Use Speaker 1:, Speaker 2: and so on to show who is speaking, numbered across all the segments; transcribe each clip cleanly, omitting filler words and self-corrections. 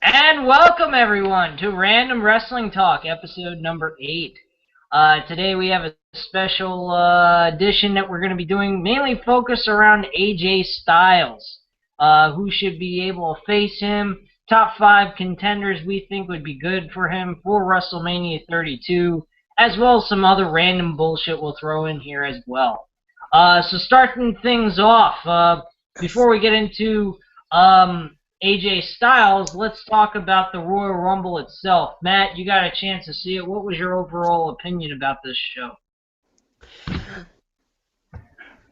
Speaker 1: And welcome everyone to Random Wrestling Talk, episode number 8. Today we have a special edition that we're going to be doing, mainly focused around AJ Styles. Who should be able to face him, top 5 contenders we think would be good for him for WrestleMania 32, as well as some other random bullshit we'll throw in here as well. So starting things off, before we get into AJ Styles, let's talk about the Royal Rumble itself. Matt, you got a chance to see it. What was your overall opinion about this show?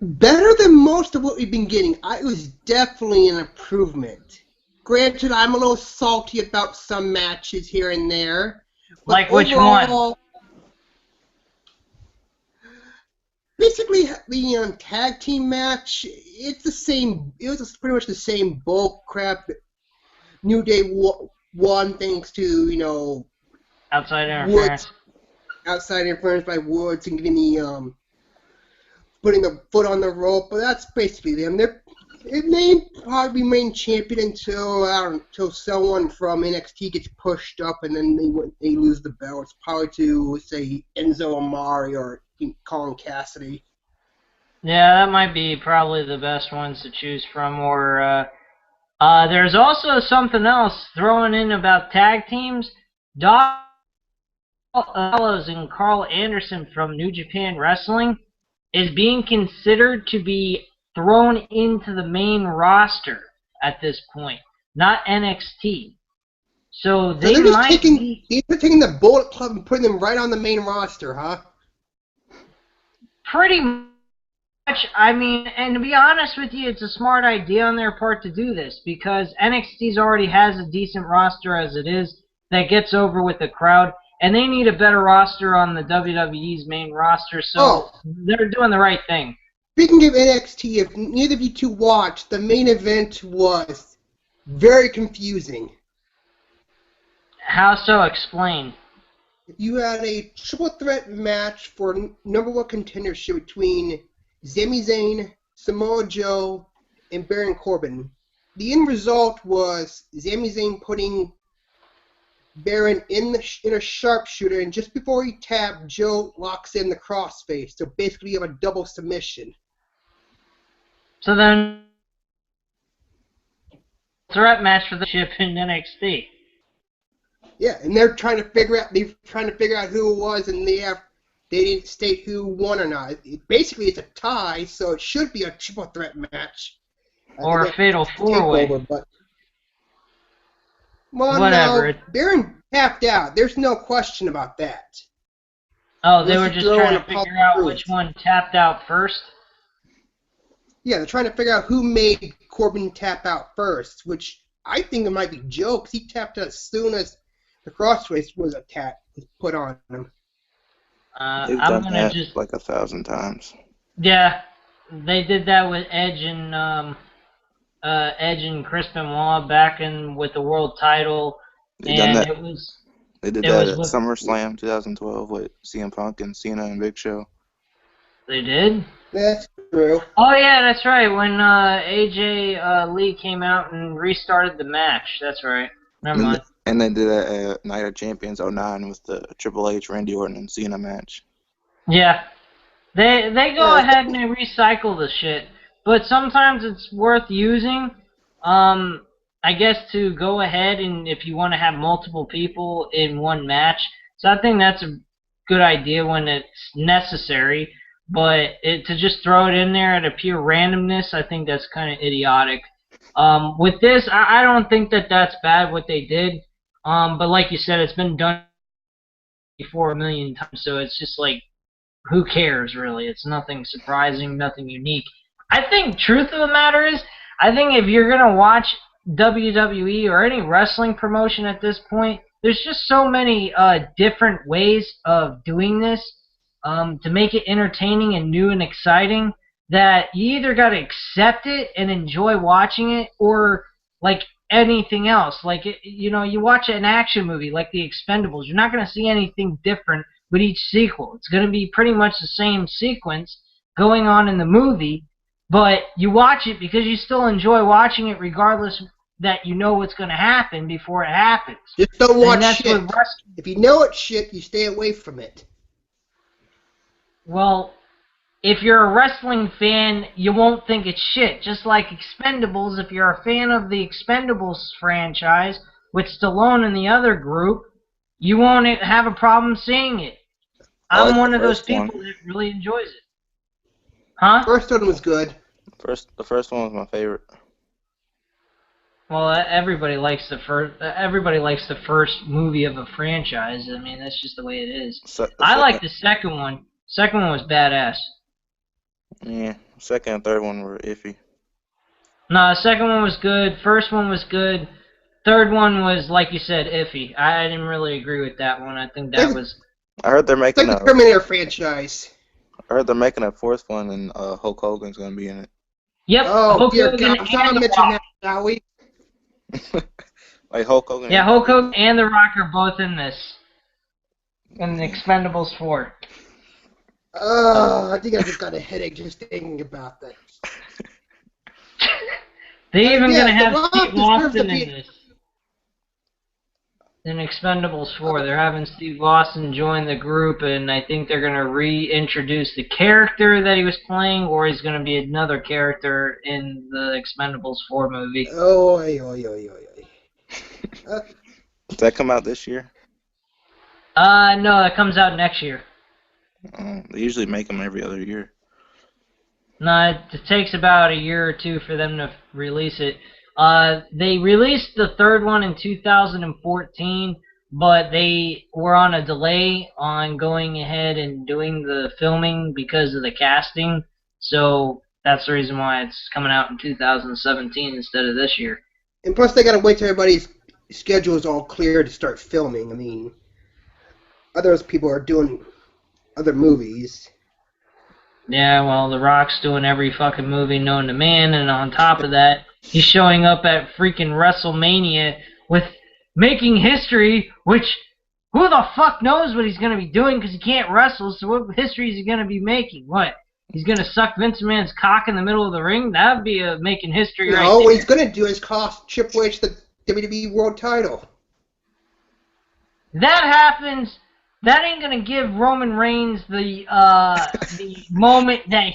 Speaker 2: Better than most of what we've been getting. It was definitely an improvement. Granted, I'm a little salty about some matches here and there. But
Speaker 1: like which one?
Speaker 2: Basically, the tag team match, it's the same. It was pretty much the same bull crap. New Day won thanks to,
Speaker 1: Outside interference.
Speaker 2: Outside interference by Woods and getting the putting the foot on the rope, but that's basically them. They probably remain champion until someone from NXT gets pushed up and then they lose the belt. It's probably to say Enzo Amore or Colin Cassidy.
Speaker 1: Yeah, that might be probably the best ones to choose from. Or there's also something else thrown in about tag teams. Doc Gallows and Carl Anderson from New Japan Wrestling is being considered to be thrown into the main roster at this point, not NXT. So they
Speaker 2: they're
Speaker 1: might
Speaker 2: they're taking the Bullet Club and putting them right on the main roster, huh?
Speaker 1: Pretty much. I mean, and to be honest with you, it's a smart idea on their part to do this because NXT's already has a decent roster as it is that gets over with the crowd. And they need a better roster on the WWE's main roster, so they're doing the right thing.
Speaker 2: Speaking of NXT, if neither of you two watched, the main event was very confusing.
Speaker 1: How so? Explain.
Speaker 2: You had a triple threat match for number one contendership between Sami Zayn, Samoa Joe, and Baron Corbin. The end result was Sami Zayn putting Baron in a sharpshooter, and just before he tapped, Joe locks in the crossface. So basically, you have a double submission.
Speaker 1: So then, threat match for the ship in NXT.
Speaker 2: Yeah, and they're trying to figure out who it was, and they didn't state who won or not. Basically, it's a tie, so it should be a triple threat match.
Speaker 1: Or a fatal four-way.
Speaker 2: Well,
Speaker 1: whatever.
Speaker 2: No, Baron tapped out. There's no question about that.
Speaker 1: Oh, they were just trying to figure out which one tapped out first?
Speaker 2: Yeah, they're trying to figure out who made Corbin tap out first, which I think it might be Joe, because he tapped out as soon as the crossface was put on him.
Speaker 3: They've done that like 1,000 times.
Speaker 1: Yeah, they did that with Edge and Chris Benoit back in with the world title.
Speaker 3: They did that at SummerSlam 2012 with CM Punk and Cena and Big Show.
Speaker 1: They did?
Speaker 2: That's true.
Speaker 1: Oh yeah, that's right. When AJ Lee came out and restarted the match. That's right. Never mind.
Speaker 3: And they did that at Night of Champions 09 with the Triple H, Randy Orton, and Cena match.
Speaker 1: Yeah. They go ahead and they recycle the shit. But sometimes it's worth using, I guess, to go ahead and if you want to have multiple people in one match. So I think that's a good idea when it's necessary. But to just throw it in there at a pure randomness, I think that's kind of idiotic. With this, I don't think that that's bad what they did. But like you said, it's been done before a million times, so it's just like, who cares, really? It's nothing surprising, nothing unique. I think truth of the matter is, I think if you're going to watch WWE or any wrestling promotion at this point, there's just so many different ways of doing this to make it entertaining and new and exciting that you either got to accept it and enjoy watching it, or like anything else. Like, you watch an action movie like The Expendables, you're not going to see anything different with each sequel. It's going to be pretty much the same sequence going on in the movie, but you watch it because you still enjoy watching it regardless that you know what's going to happen before it happens.
Speaker 2: Just don't watch shit.
Speaker 1: What
Speaker 2: if you know it's shit, you stay away from it.
Speaker 1: Well, if you're a wrestling fan, you won't think it's shit. Just like Expendables, if you're a fan of the Expendables franchise, with Stallone and the other group, you won't have a problem seeing it. I'm one of those people that really enjoys it. Huh?
Speaker 2: First one was good.
Speaker 3: The first one was my favorite.
Speaker 1: Well, everybody likes the first. Everybody likes the first movie of a franchise. I mean, that's just the way it is. I like the second one. Second one was badass.
Speaker 3: Yeah, second and third one were iffy.
Speaker 1: No, the second one was good. First one was good. Third one was, like you said, iffy. I didn't really agree with that one. I think that was...
Speaker 3: I heard they're making
Speaker 2: the Terminator franchise.
Speaker 3: I heard they're making a fourth one, and Hulk Hogan's going to be in it.
Speaker 1: Yep.
Speaker 2: Oh,
Speaker 1: Hulk
Speaker 2: dear
Speaker 1: Hogan
Speaker 2: God. Someone mentioned that, shall we?
Speaker 3: Like Hulk Hogan.
Speaker 1: Yeah, Hulk Hogan and The Rock are both in this. In the Expendables 4.
Speaker 2: I think I just got a headache just thinking about that.
Speaker 1: They're even going to have Steve Austin in this. In Expendables 4, they're having Steve Austin join the group, and I think they're going to reintroduce the character that he was playing, or he's going to be another character in the Expendables 4 movie.
Speaker 3: Does that come out this year?
Speaker 1: No, that comes out next year.
Speaker 3: They usually make them every other year.
Speaker 1: No, it takes about a year or two for them to release it. They released the third one in 2014, but they were on a delay on going ahead and doing the filming because of the casting. So that's the reason why it's coming out in 2017 instead of this year.
Speaker 2: And plus, they gotta wait till everybody's schedule is all clear to start filming. I mean, other people are doing other movies.
Speaker 1: Yeah, well, The Rock's doing every fucking movie known to man, and on top of that, he's showing up at freaking WrestleMania with making history, which who the fuck knows what he's going to be doing because he can't wrestle, so what history is he going to be making? What? He's going to suck Vince McMahon's cock in the middle of the ring? That would be making history right there.
Speaker 2: No, what he's going to do is cost Triple H the WWE World title.
Speaker 1: That happens... That ain't gonna give Roman Reigns the moment that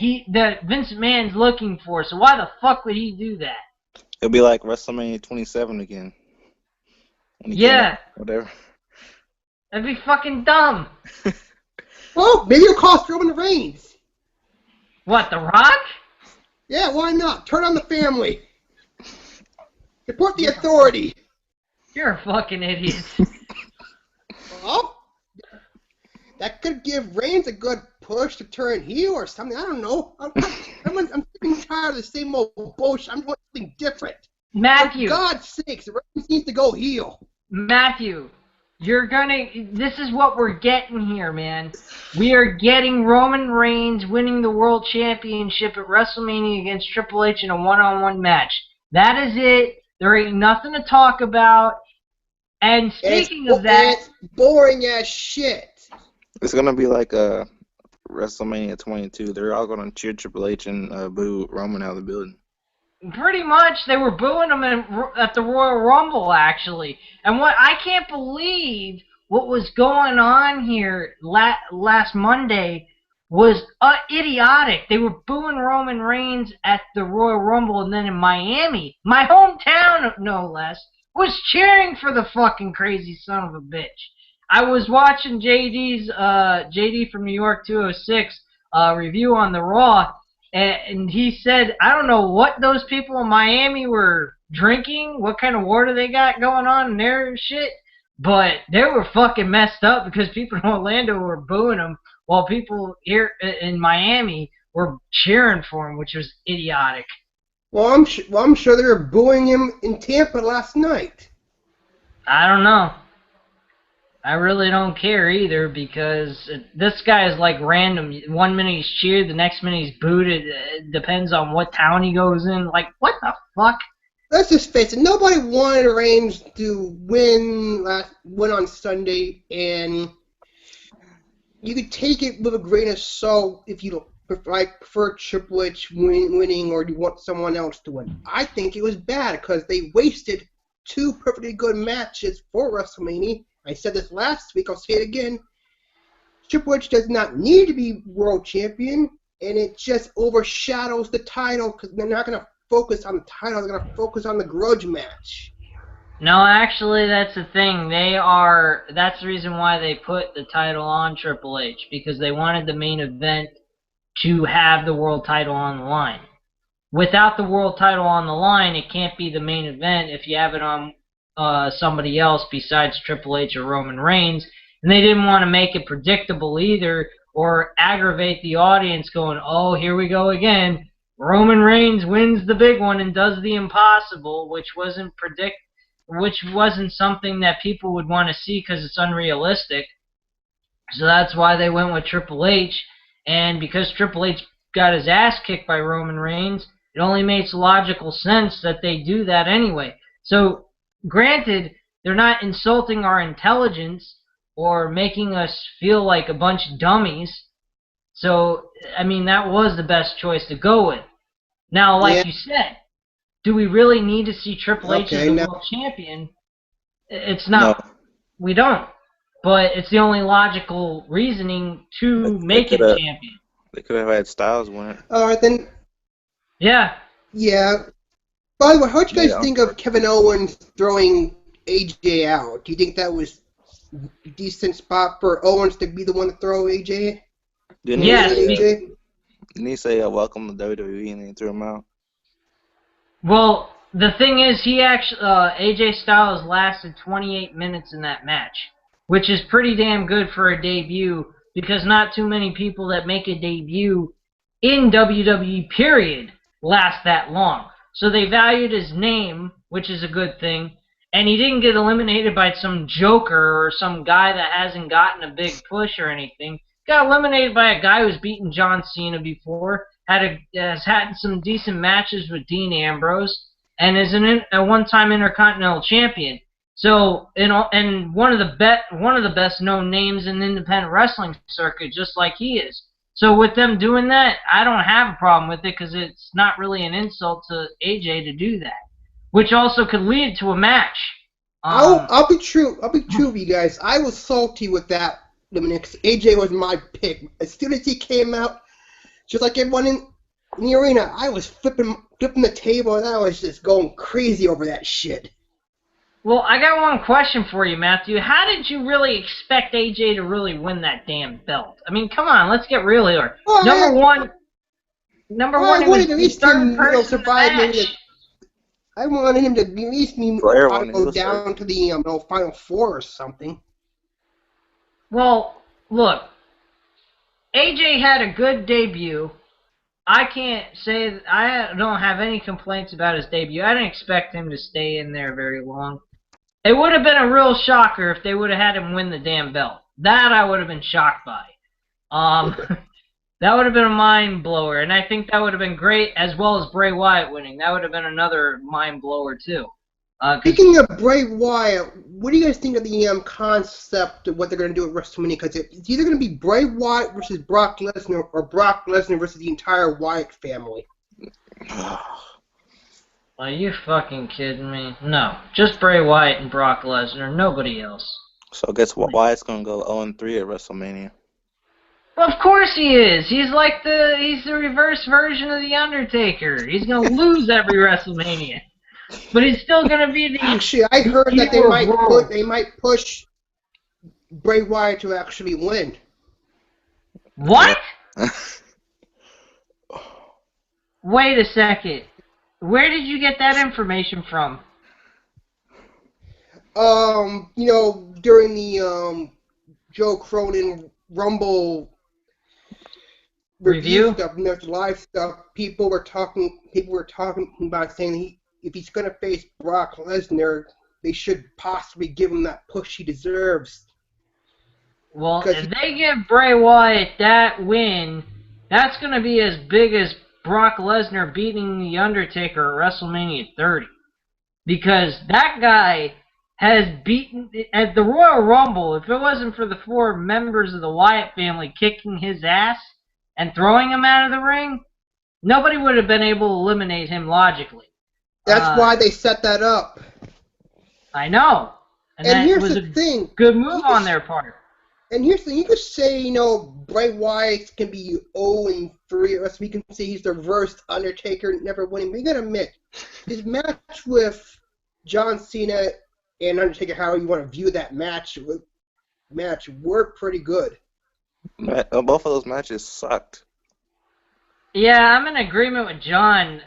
Speaker 1: Vince McMahon's looking for. So why the fuck would he do that?
Speaker 3: It'll be like WrestleMania 27 again.
Speaker 1: Yeah.
Speaker 3: Whatever.
Speaker 1: That'd be fucking dumb.
Speaker 2: Well, maybe it'll cost Roman Reigns.
Speaker 1: What, The Rock?
Speaker 2: Yeah, why not? Turn on the family. Support the authority.
Speaker 1: You're a fucking idiot.
Speaker 2: Well, that could give Reigns a good push to turn heel or something. I don't know. I'm getting tired of the same old bullshit. I'm doing something different.
Speaker 1: Matthew.
Speaker 2: For God's sakes, Reigns needs to go heel.
Speaker 1: Matthew, this is what we're getting here, man. We are getting Roman Reigns winning the World Championship at WrestleMania against Triple H in a one-on-one match. That is it. There ain't nothing to talk about. And speaking of that...
Speaker 2: It's boring as shit.
Speaker 3: It's going to be like WrestleMania 22. They're all going to cheer Triple H and boo Roman out of the building.
Speaker 1: Pretty much. They were booing him at the Royal Rumble, actually. And what I can't believe what was going on here last Monday was idiotic. They were booing Roman Reigns at the Royal Rumble, and then in Miami, my hometown no less, was cheering for the fucking crazy son of a bitch. I was watching JD from New York 206 review on the Raw, and he said, I don't know what those people in Miami were drinking, what kind of water they got going on in their shit, but they were fucking messed up because people in Orlando were booing them while people here in Miami were cheering for him, which was idiotic.
Speaker 2: Well, I'm sure they were booing him in Tampa last night.
Speaker 1: I don't know. I really don't care either because this guy is like random. 1 minute he's cheered, the next minute he's booed. It depends on what town he goes in. Like, what the fuck?
Speaker 2: Let's just face it. Nobody wanted Reigns to win on Sunday, and you could take it with a grain of salt if you prefer Triple H winning, or do you want someone else to win? I think it was bad because they wasted 2 perfectly good matches for WrestleMania. I said this last week, I'll say it again. Triple H does not need to be world champion, and it just overshadows the title because they're not going to focus on the title, they're going to focus on the grudge match.
Speaker 1: No, actually, that's the thing. That's the reason why they put the title on Triple H, because they wanted the main event to have the world title on the line. Without the world title on the line, it can't be the main event if you have it on somebody else besides Triple H or Roman Reigns. And they didn't want to make it predictable either, or aggravate the audience going, oh, here we go again. Roman Reigns wins the big one and does the impossible, which wasn't something that people would want to see because it's unrealistic. So that's why they went with Triple H. And because Triple H got his ass kicked by Roman Reigns, it only makes logical sense that they do that anyway. So, granted, they're not insulting our intelligence or making us feel like a bunch of dummies. So, I mean, that was the best choice to go with. Now, like you said, do we really need to see Triple H as the world champion? It's not. No. We don't. But it's the only logical reasoning to make it champion.
Speaker 3: They could have had Styles win it.
Speaker 2: Alright, then.
Speaker 1: Yeah.
Speaker 2: Yeah. By the way, how'd you guys think of Kevin Owens throwing AJ out? Do you think that was a decent spot for Owens to be the one to throw AJ?
Speaker 3: Didn't he say welcome to WWE and he threw him out?
Speaker 1: Well, the thing is, AJ Styles lasted 28 minutes in that match, which is pretty damn good for a debut, because not too many people that make a debut in WWE, period, last that long. So they valued his name, which is a good thing, and he didn't get eliminated by some joker or some guy that hasn't gotten a big push or anything. Got eliminated by a guy who's beaten John Cena before, has had some decent matches with Dean Ambrose, and is a one-time Intercontinental Champion. So, and one of the best known names in the independent wrestling circuit, just like he is. So with them doing that, I don't have a problem with it because it's not really an insult to AJ to do that, which also could lead to a match.
Speaker 2: I'll be true with you guys. I was salty with that. AJ was my pick. As soon as he came out, just like everyone in the arena, I was flipping the table and I was just going crazy over that shit.
Speaker 1: Well, I got one question for you, Matthew. How did you really expect AJ to really win that damn belt? I mean, come on, let's get real here.
Speaker 2: Well,
Speaker 1: number one,
Speaker 2: I wanted at least him to survive. I wanted him to at least go down to the Final Four or something.
Speaker 1: Well, look, AJ had a good debut. I can't say I don't have any complaints about his debut. I didn't expect him to stay in there very long. It would have been a real shocker if they would have had him win the damn belt. That I would have been shocked by. That would have been a mind blower, and I think that would have been great, as well as Bray Wyatt winning. That would have been another mind blower too.
Speaker 2: Speaking of Bray Wyatt, what do you guys think of the concept of what they're going to do at WrestleMania? Because it's either going to be Bray Wyatt versus Brock Lesnar, or Brock Lesnar versus the entire Wyatt family.
Speaker 1: Are you fucking kidding me? No, just Bray Wyatt and Brock Lesnar, nobody else.
Speaker 3: So I guess Wyatt's going to go 0-3 at WrestleMania.
Speaker 1: Well, of course he is. He's the reverse version of The Undertaker. He's going to lose every WrestleMania. But he's still going to be the...
Speaker 2: Actually, I heard that they might push Bray Wyatt to actually win.
Speaker 1: What? Wait a second. Where did you get that information from?
Speaker 2: During the Joe Cronin Rumble review stuff, live stuff, people were talking about saying if he's going to face Brock Lesnar, they should possibly give him that push he deserves.
Speaker 1: Well, if they give Bray Wyatt that win, that's going to be as big as Brock Lesnar beating The Undertaker at WrestleMania 30. Because that guy has beaten, at the Royal Rumble, if it wasn't for the 4 members of the Wyatt family kicking his ass, and throwing him out of the ring, nobody would have been able to eliminate him logically.
Speaker 2: That's why they set that up.
Speaker 1: I know. And that
Speaker 2: here's
Speaker 1: was
Speaker 2: the thing.
Speaker 1: Good move on their part.
Speaker 2: And here's the thing. You could say, Bray Wyatt can be 0-3, or else we can say he's the reverse Undertaker, never winning. But you gotta admit, his match with John Cena and Undertaker, however you want to view that match were pretty good.
Speaker 3: Both of those matches sucked.
Speaker 1: Yeah, I'm in agreement with John.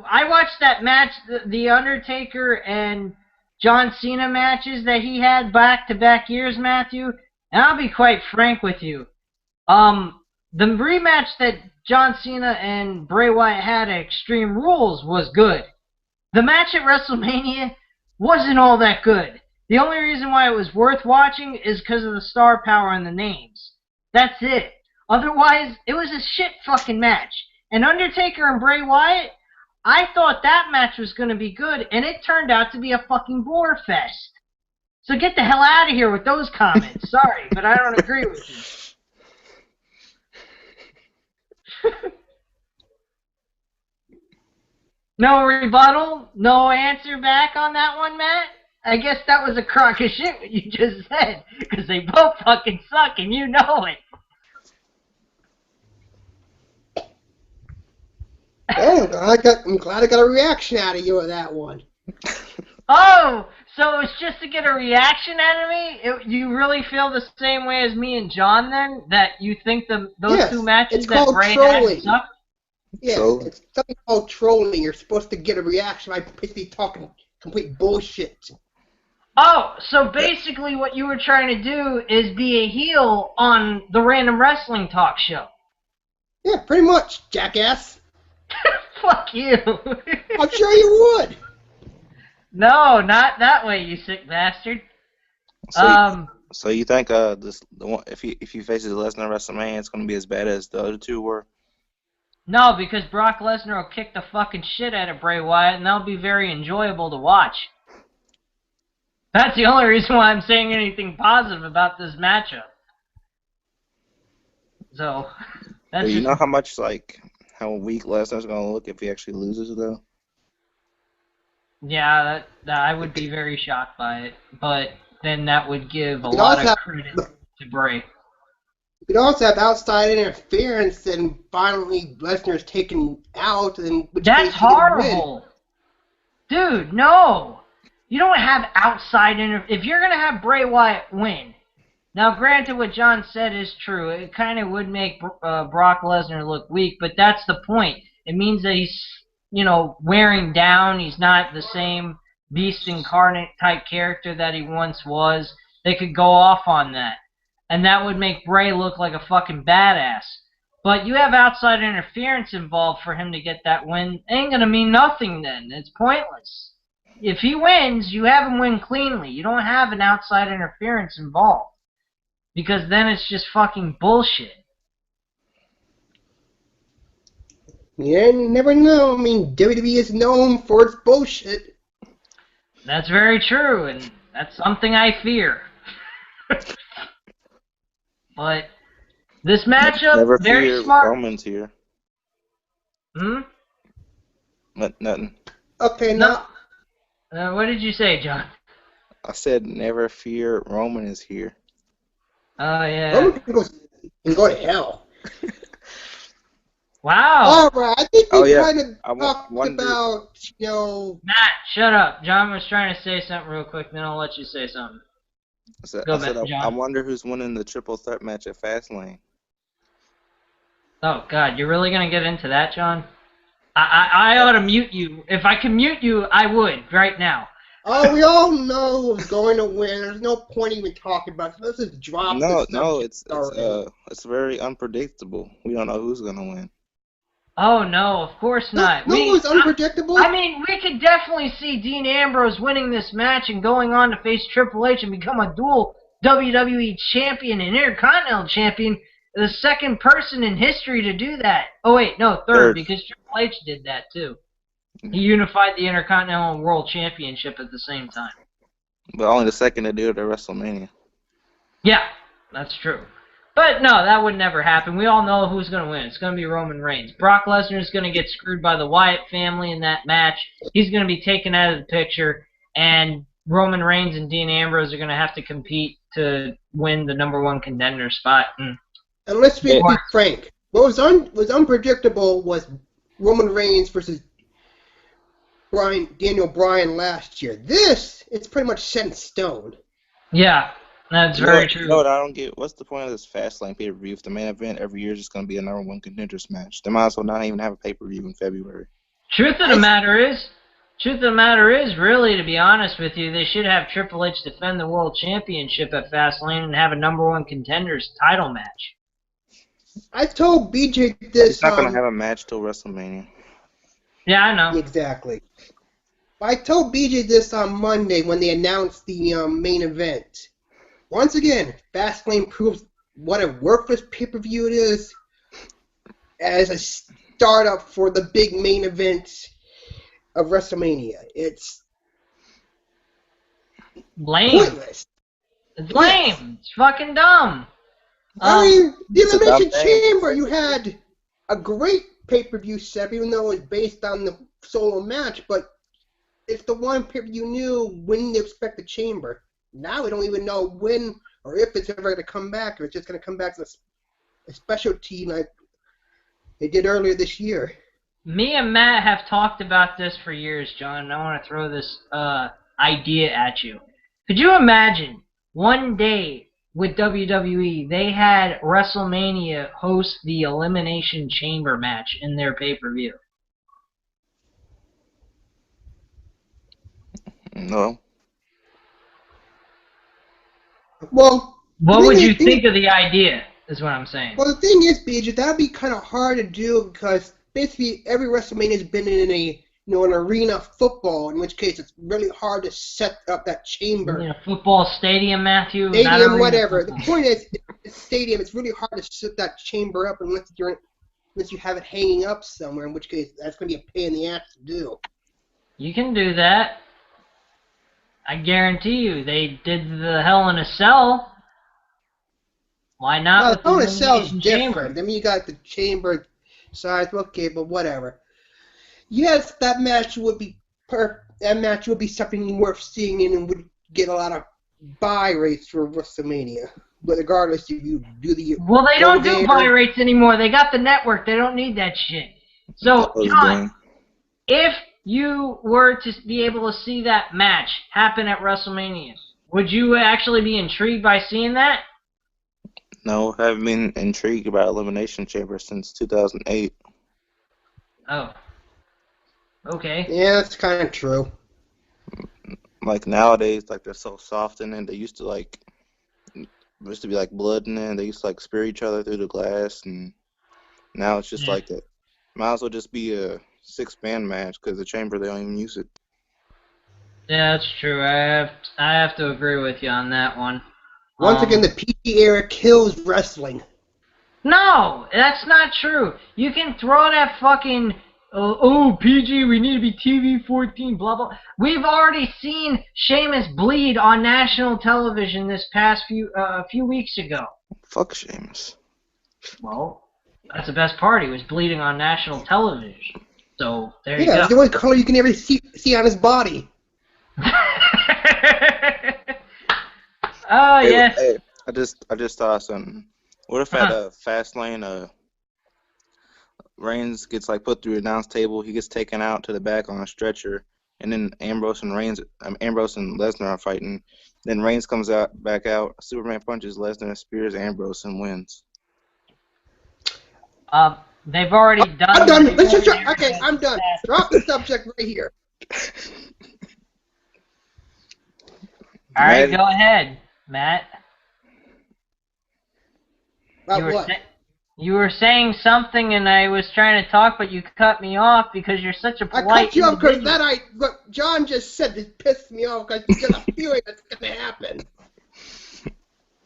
Speaker 1: I watched that match, the Undertaker and John Cena matches that he had back-to-back years, Matthew, and I'll be quite frank with you. The rematch that John Cena and Bray Wyatt had at Extreme Rules was good. The match at WrestleMania wasn't all that good. The only reason why it was worth watching is because of the star power and the names. That's it. Otherwise, it was a shit fucking match. And Undertaker and Bray Wyatt, I thought that match was going to be good, and it turned out to be a fucking bore fest. So get the hell out of here with those comments. Sorry, but I don't agree with you. No rebuttal? No answer back on that one, Matt? I guess that was a crock of shit what you just said, because they both fucking suck, and you know it.
Speaker 2: Oh, I'm glad I got a reaction out of you on that one.
Speaker 1: Oh, so it's just to get a reaction out of me? You really feel the same way as me and John, then? That you think those two matches that Bray had suck?
Speaker 2: Yeah, trolling. It's something called trolling. You're supposed to get a reaction by basically talking complete bullshit.
Speaker 1: Oh, so basically what you were trying to do is be a heel on the Random Wrestling Talk show.
Speaker 2: Yeah, pretty much, jackass.
Speaker 1: Fuck you.
Speaker 2: I'm sure you would.
Speaker 1: No, not that way, you sick bastard.
Speaker 3: So you think if he faces Lesnar at WrestleMania, it's gonna be as bad as the other two were?
Speaker 1: No, because Brock Lesnar will kick the fucking shit out of Bray Wyatt, and that'll be very enjoyable to watch. That's the only reason why I'm saying anything positive about this matchup. So, that's
Speaker 3: you know how weak Lesnar's gonna look if he actually loses, though?
Speaker 1: Yeah, that I would be very shocked by it, but then that would give a lot of credit to Bray.
Speaker 2: You could also have outside interference, and finally Lesnar's taken out, and
Speaker 1: that's horrible, dude. No, you don't have outside interference. If you're gonna have Bray Wyatt win, now granted, what John said is true. It kind of would make Brock Lesnar look weak, but that's the point. It means that he's wearing down. He's not the same beast incarnate type character that he once was. They could go off on that. And that would make Bray look like a fucking badass. But you have outside interference involved for him to get that win. Ain't going to mean nothing then. It's pointless. If he wins, you have him win cleanly. You don't have an outside interference involved. Because then it's just fucking bullshit.
Speaker 2: Yeah, you never know. I mean, WWE is known for its bullshit.
Speaker 1: That's very true, and that's something I fear. But this matchup,
Speaker 3: never
Speaker 1: very
Speaker 3: fear
Speaker 1: smart.
Speaker 3: Roman's here. Nothing.
Speaker 2: Okay, now.
Speaker 1: What did you say, John?
Speaker 3: I said never fear, Roman is here.
Speaker 1: Oh, yeah.
Speaker 2: Roman can go to hell.
Speaker 1: Wow.
Speaker 2: Alright, I think we kind of talked about,
Speaker 1: Matt, shut up. John was trying to say something real quick, then I'll let you say something.
Speaker 3: I wonder who's winning the triple threat match at Fastlane.
Speaker 1: Oh, God, you're really going to get into that, John? I ought to mute you. If I can mute you, I would, right now.
Speaker 2: Oh, we all know who's going to win. There's no point even talking about it. Let's just drop this.
Speaker 3: No, it's very unpredictable. We don't know who's going to win.
Speaker 1: Oh, no, of course not.
Speaker 2: No, it's unpredictable.
Speaker 1: I mean, we could definitely see Dean Ambrose winning this match and going on to face Triple H and become a dual WWE champion and Intercontinental champion, the second person in history to do that. Oh, wait, no, third, because Triple H did that, too. He unified the Intercontinental and World Championship at the same time.
Speaker 3: But only the second to do it at WrestleMania.
Speaker 1: Yeah, that's true. But no, that would never happen. We all know who's going to win. It's going to be Roman Reigns. Brock Lesnar is going to get screwed by the Wyatt family in that match. He's going to be taken out of the picture, and Roman Reigns and Dean Ambrose are going to have to compete to win the #1 contender spot.
Speaker 2: And let's be frank. What was unpredictable was Roman Reigns versus Daniel Bryan last year. This is pretty much set in stone.
Speaker 1: Yeah, that's very true.
Speaker 3: You know what I don't get? What's the point of this Fastlane pay-per-view if the main event every year is just going to be a #1 contenders match? They might as well not even have a pay-per-view in February.
Speaker 1: Truth of the matter is, really, to be honest with you, they should have Triple H defend the World Championship at Fastlane and have a #1 contenders title match.
Speaker 2: I told BJ this.
Speaker 3: It's not going to have a match till WrestleMania.
Speaker 1: Yeah, I know.
Speaker 2: Exactly. I told BJ this on Monday when they announced the main event. Once again, Fastlane proves what a worthless pay-per-view it is as a startup for the big main event of WrestleMania. It's
Speaker 1: lame.
Speaker 2: Pointless.
Speaker 1: It's lame. It's fucking dumb.
Speaker 2: I mean, the Elimination Chamber, you had a great pay-per-view set, even though it was based on the solo match, but it's the one pay-per-view knew when to expect the Chamber. Now we don't even know when or if it's ever going to come back, or it's just going to come back as a specialty like they did earlier this year.
Speaker 1: Me and Matt have talked about this for years, John, and I want to throw this idea at you. Could you imagine one day with WWE, they had WrestleMania host the Elimination Chamber match in their pay-per-view?
Speaker 3: No.
Speaker 2: Well,
Speaker 1: what would you think of the idea, is what I'm saying.
Speaker 2: Well, the thing is, BJ, that'd be kind of hard to do because basically every WrestleMania has been in an arena football, in which case it's really hard to set up that chamber.
Speaker 1: In a football stadium, Matthew?
Speaker 2: Stadium, whatever. The point is, it's stadium. It's really hard to set that chamber up unless you have it hanging up somewhere, in which case that's going to be a pain in the ass to do.
Speaker 1: You can do that. I guarantee you, they did the Hell in a Cell. Why not?
Speaker 2: Well,
Speaker 1: with
Speaker 2: Hell in a
Speaker 1: the
Speaker 2: Cell is
Speaker 1: Elimination
Speaker 2: different.
Speaker 1: Chamber?
Speaker 2: I mean, you got the chamber size, okay, but whatever. Yes, that match would be something worth seeing and would get a lot of buy rates for WrestleMania. But regardless, if you do the
Speaker 1: Well, they don't do buy rates anymore. They got the network. They don't need that shit. So, John, if you were to be able to see that match happen at WrestleMania, would you actually be intrigued by seeing that?
Speaker 3: No, I haven't been intrigued about Elimination Chamber since 2008.
Speaker 1: Oh. Okay.
Speaker 2: Yeah, that's kind of true.
Speaker 3: Like nowadays, like they're so soft in it. They used to be like blood in it. They used to like spear each other through the glass, and now it's just like that. Might as well just be a 6-man match because the chamber they don't even use it.
Speaker 1: Yeah, that's true. I have to agree with you on that one.
Speaker 2: Once again, the PG era kills wrestling.
Speaker 1: No, that's not true. You can throw that fucking PG, we need to be TV-14, blah, blah. We've already seen Sheamus bleed on national television this past few weeks ago.
Speaker 3: Fuck Sheamus.
Speaker 1: Well, that's the best part. He was bleeding on national television. So, there you go.
Speaker 2: Yeah, it's the only color you can ever see on his body.
Speaker 1: Oh, yes.
Speaker 3: Hey, I just thought of something. What if at Fastlane, Reigns gets like put through an announce table, he gets taken out to the back on a stretcher, and then Ambrose and Lesnar are fighting. Then Reigns comes back out, Superman punches Lesnar, spears Ambrose, and wins.
Speaker 1: They've already done.
Speaker 2: I'm done. Let's just okay, I'm done. Drop the subject right here.
Speaker 1: All right, go ahead, Matt.
Speaker 2: About what?
Speaker 1: You were saying something, and I was trying to talk, but you cut me off because you're such a polite
Speaker 2: I cut you off because
Speaker 1: individual.
Speaker 2: what John just said just pissed me off because he's got a feeling that's going to happen.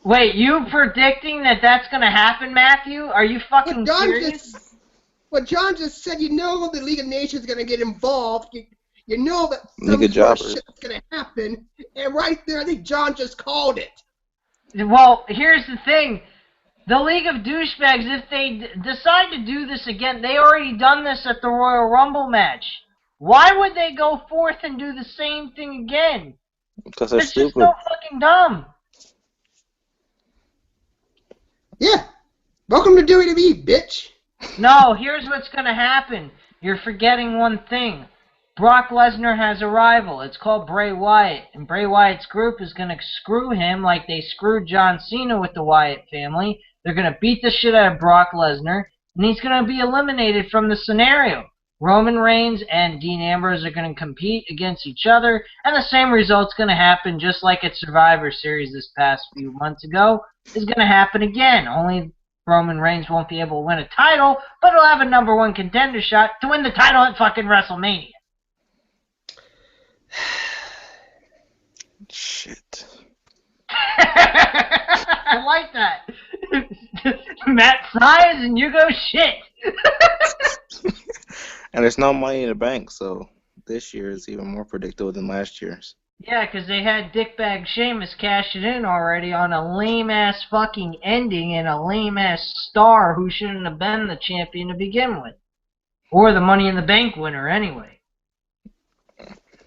Speaker 1: Wait, you predicting that that's going to happen, Matthew? Are you fucking serious?
Speaker 2: What John just said, you know the League of Nations is going to get involved. You know that some
Speaker 3: Nigga
Speaker 2: sort of
Speaker 3: jobbers.
Speaker 2: shit's going to happen. And right there, I think John just called it.
Speaker 1: Well, here's the thing. The League of Douchebags, if they decide to do this again, they already done this at the Royal Rumble match. Why would they go forth and do the same thing again?
Speaker 3: Because they're
Speaker 1: It's just
Speaker 3: stupid.
Speaker 1: so fucking dumb.
Speaker 2: Yeah. Welcome to WWE, bitch.
Speaker 1: No, here's what's going to happen. You're forgetting one thing. Brock Lesnar has a rival. It's called Bray Wyatt. And Bray Wyatt's group is going to screw him like they screwed John Cena with the Wyatt family. They're going to beat the shit out of Brock Lesnar. And he's going to be eliminated from the scenario. Roman Reigns and Dean Ambrose are going to compete against each other. And the same result's going to happen just like at Survivor Series this past few months ago. Is going to happen again. Only Roman Reigns won't be able to win a title, but he'll have a #1 contender shot to win the title at fucking WrestleMania.
Speaker 3: Shit.
Speaker 1: I like that. Matt sighs and you go shit.
Speaker 3: And there's no money in the bank, so this year is even more predictable than last year's.
Speaker 1: Yeah, because they had Dickbag Sheamus cash it in already on a lame-ass fucking ending and a lame-ass star who shouldn't have been the champion to begin with. Or the Money in the Bank winner, anyway.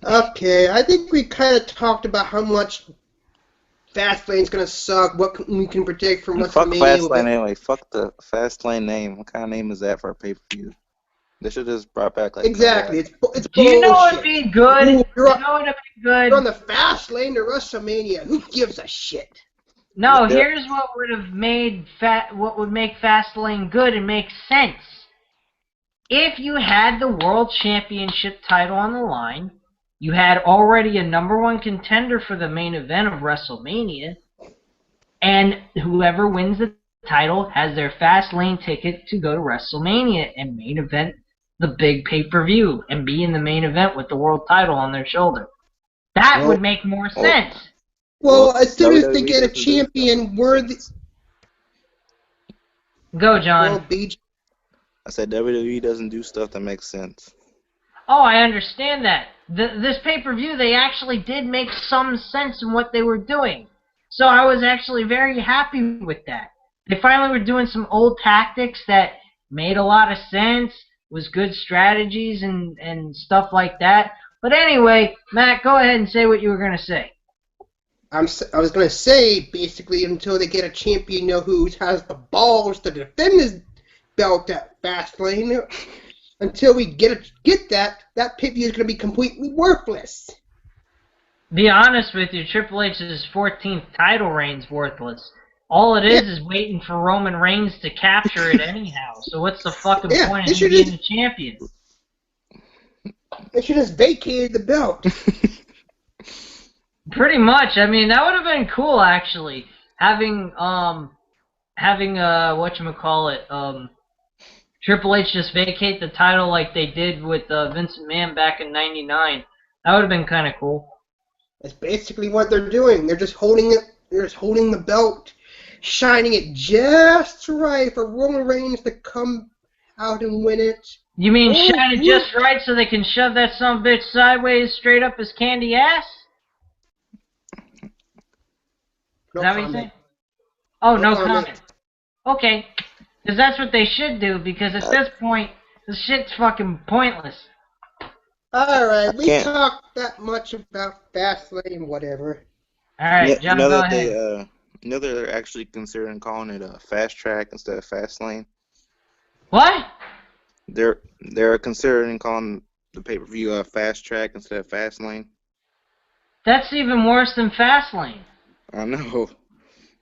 Speaker 2: Okay, I think we kind of talked about how much Fastlane's gonna suck, what we can predict from
Speaker 3: Fuck
Speaker 2: WrestleMania.
Speaker 3: Fastlane anyway. Fuck the Fastlane name. What kind of name is that for a pay-per-view? They should just brought back like...
Speaker 2: Exactly, it's bullshit.
Speaker 1: Do you know what would be good?
Speaker 2: Ooh,
Speaker 1: You know what would be good?
Speaker 2: You're on the fast lane to WrestleMania. Who gives a shit?
Speaker 1: No,
Speaker 3: Yeah.
Speaker 1: here's what would have made what would make Fastlane good and make sense. If you had the World Championship title on the line, you had already a #1 contender for the main event of WrestleMania, and whoever wins the title has their Fastlane ticket to go to WrestleMania and main event the big pay-per-view and be in the main event with the world title on their shoulder. That would make more sense.
Speaker 2: Well,
Speaker 3: Well,
Speaker 2: as soon as they
Speaker 3: WWE
Speaker 2: get a
Speaker 3: doesn't do
Speaker 2: champion worthy...
Speaker 1: Go, John.
Speaker 2: Well, BJ,
Speaker 3: I said WWE doesn't do stuff that makes sense.
Speaker 1: Oh, I understand that. This pay-per-view, they actually did make some sense in what they were doing. So I was actually very happy with that. They finally were doing some old tactics that made a lot of sense, was good strategies and stuff like that. But anyway, Matt, go ahead and say what you were going to say.
Speaker 2: I was going to say, basically, until they get a champion, who has the balls to defend his belt at Fastlane, until we get that pay-per-view is going to be completely worthless.
Speaker 1: Be honest with you, Triple H's 14th title reign's worthless. All it is waiting for Roman Reigns to capture it anyhow. So what's the fucking point of him being the champion?
Speaker 2: They should have vacated the belt.
Speaker 1: Pretty much. I mean, that would have been cool, actually. Having whatchamacallit, Triple H just vacate the title like they did with Vince McMahon back in '99. That would have been kind of cool.
Speaker 2: That's basically what they're doing. They're just holding it. They're just holding the belt, shining it just right for Roman Reigns to come out and win it.
Speaker 1: You mean shine it just right so they can shove that son of a bitch sideways straight up his candy ass?
Speaker 2: No
Speaker 1: Is that what you're saying? Oh, no comment. Okay. Because that's what they should do, because at this point, this shit's fucking pointless.
Speaker 2: Alright, we talked that much about Fastlane, whatever.
Speaker 1: Alright, John, go ahead.
Speaker 3: You know they're actually considering calling it a Fast Track instead of Fastlane?
Speaker 1: What?
Speaker 3: They're considering calling the pay-per-view Fast Track instead of Fastlane.
Speaker 1: That's even worse than Fastlane.
Speaker 3: I know.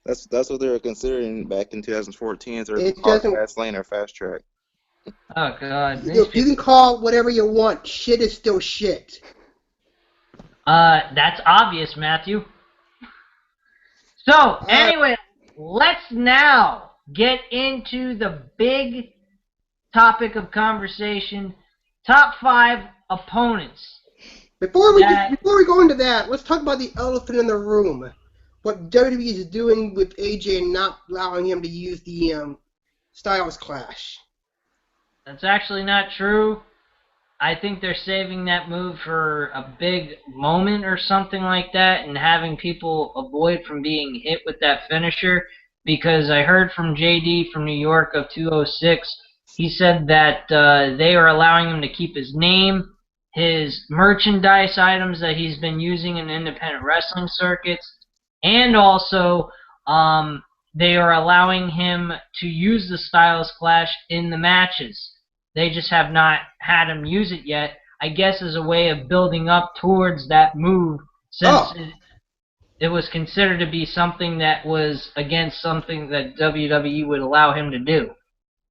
Speaker 3: That's what they were considering back in 2014. They're
Speaker 2: It
Speaker 3: calling
Speaker 2: doesn't-
Speaker 3: Fastlane or Fast Track.
Speaker 1: Oh, God.
Speaker 2: You can call it whatever you want. Shit is still shit.
Speaker 1: That's obvious, Matthew. So, anyway, let's now get into the big topic of conversation. Top 5 opponents.
Speaker 2: Before we go into that, let's talk about the elephant in the room. What WWE is doing with AJ and not allowing him to use the Styles Clash.
Speaker 1: That's actually not true. I think they're saving that move for a big moment or something like that and having people avoid from being hit with that finisher. because I heard from JD from New York of 206. He said that they are allowing him to keep his name, his merchandise items that he's been using in independent wrestling circuits, and also they are allowing him to use the Styles Clash in the matches. They just have not had him use it yet, I guess as a way of building up towards that move, since it was considered to be something that was against something that WWE would allow him to do.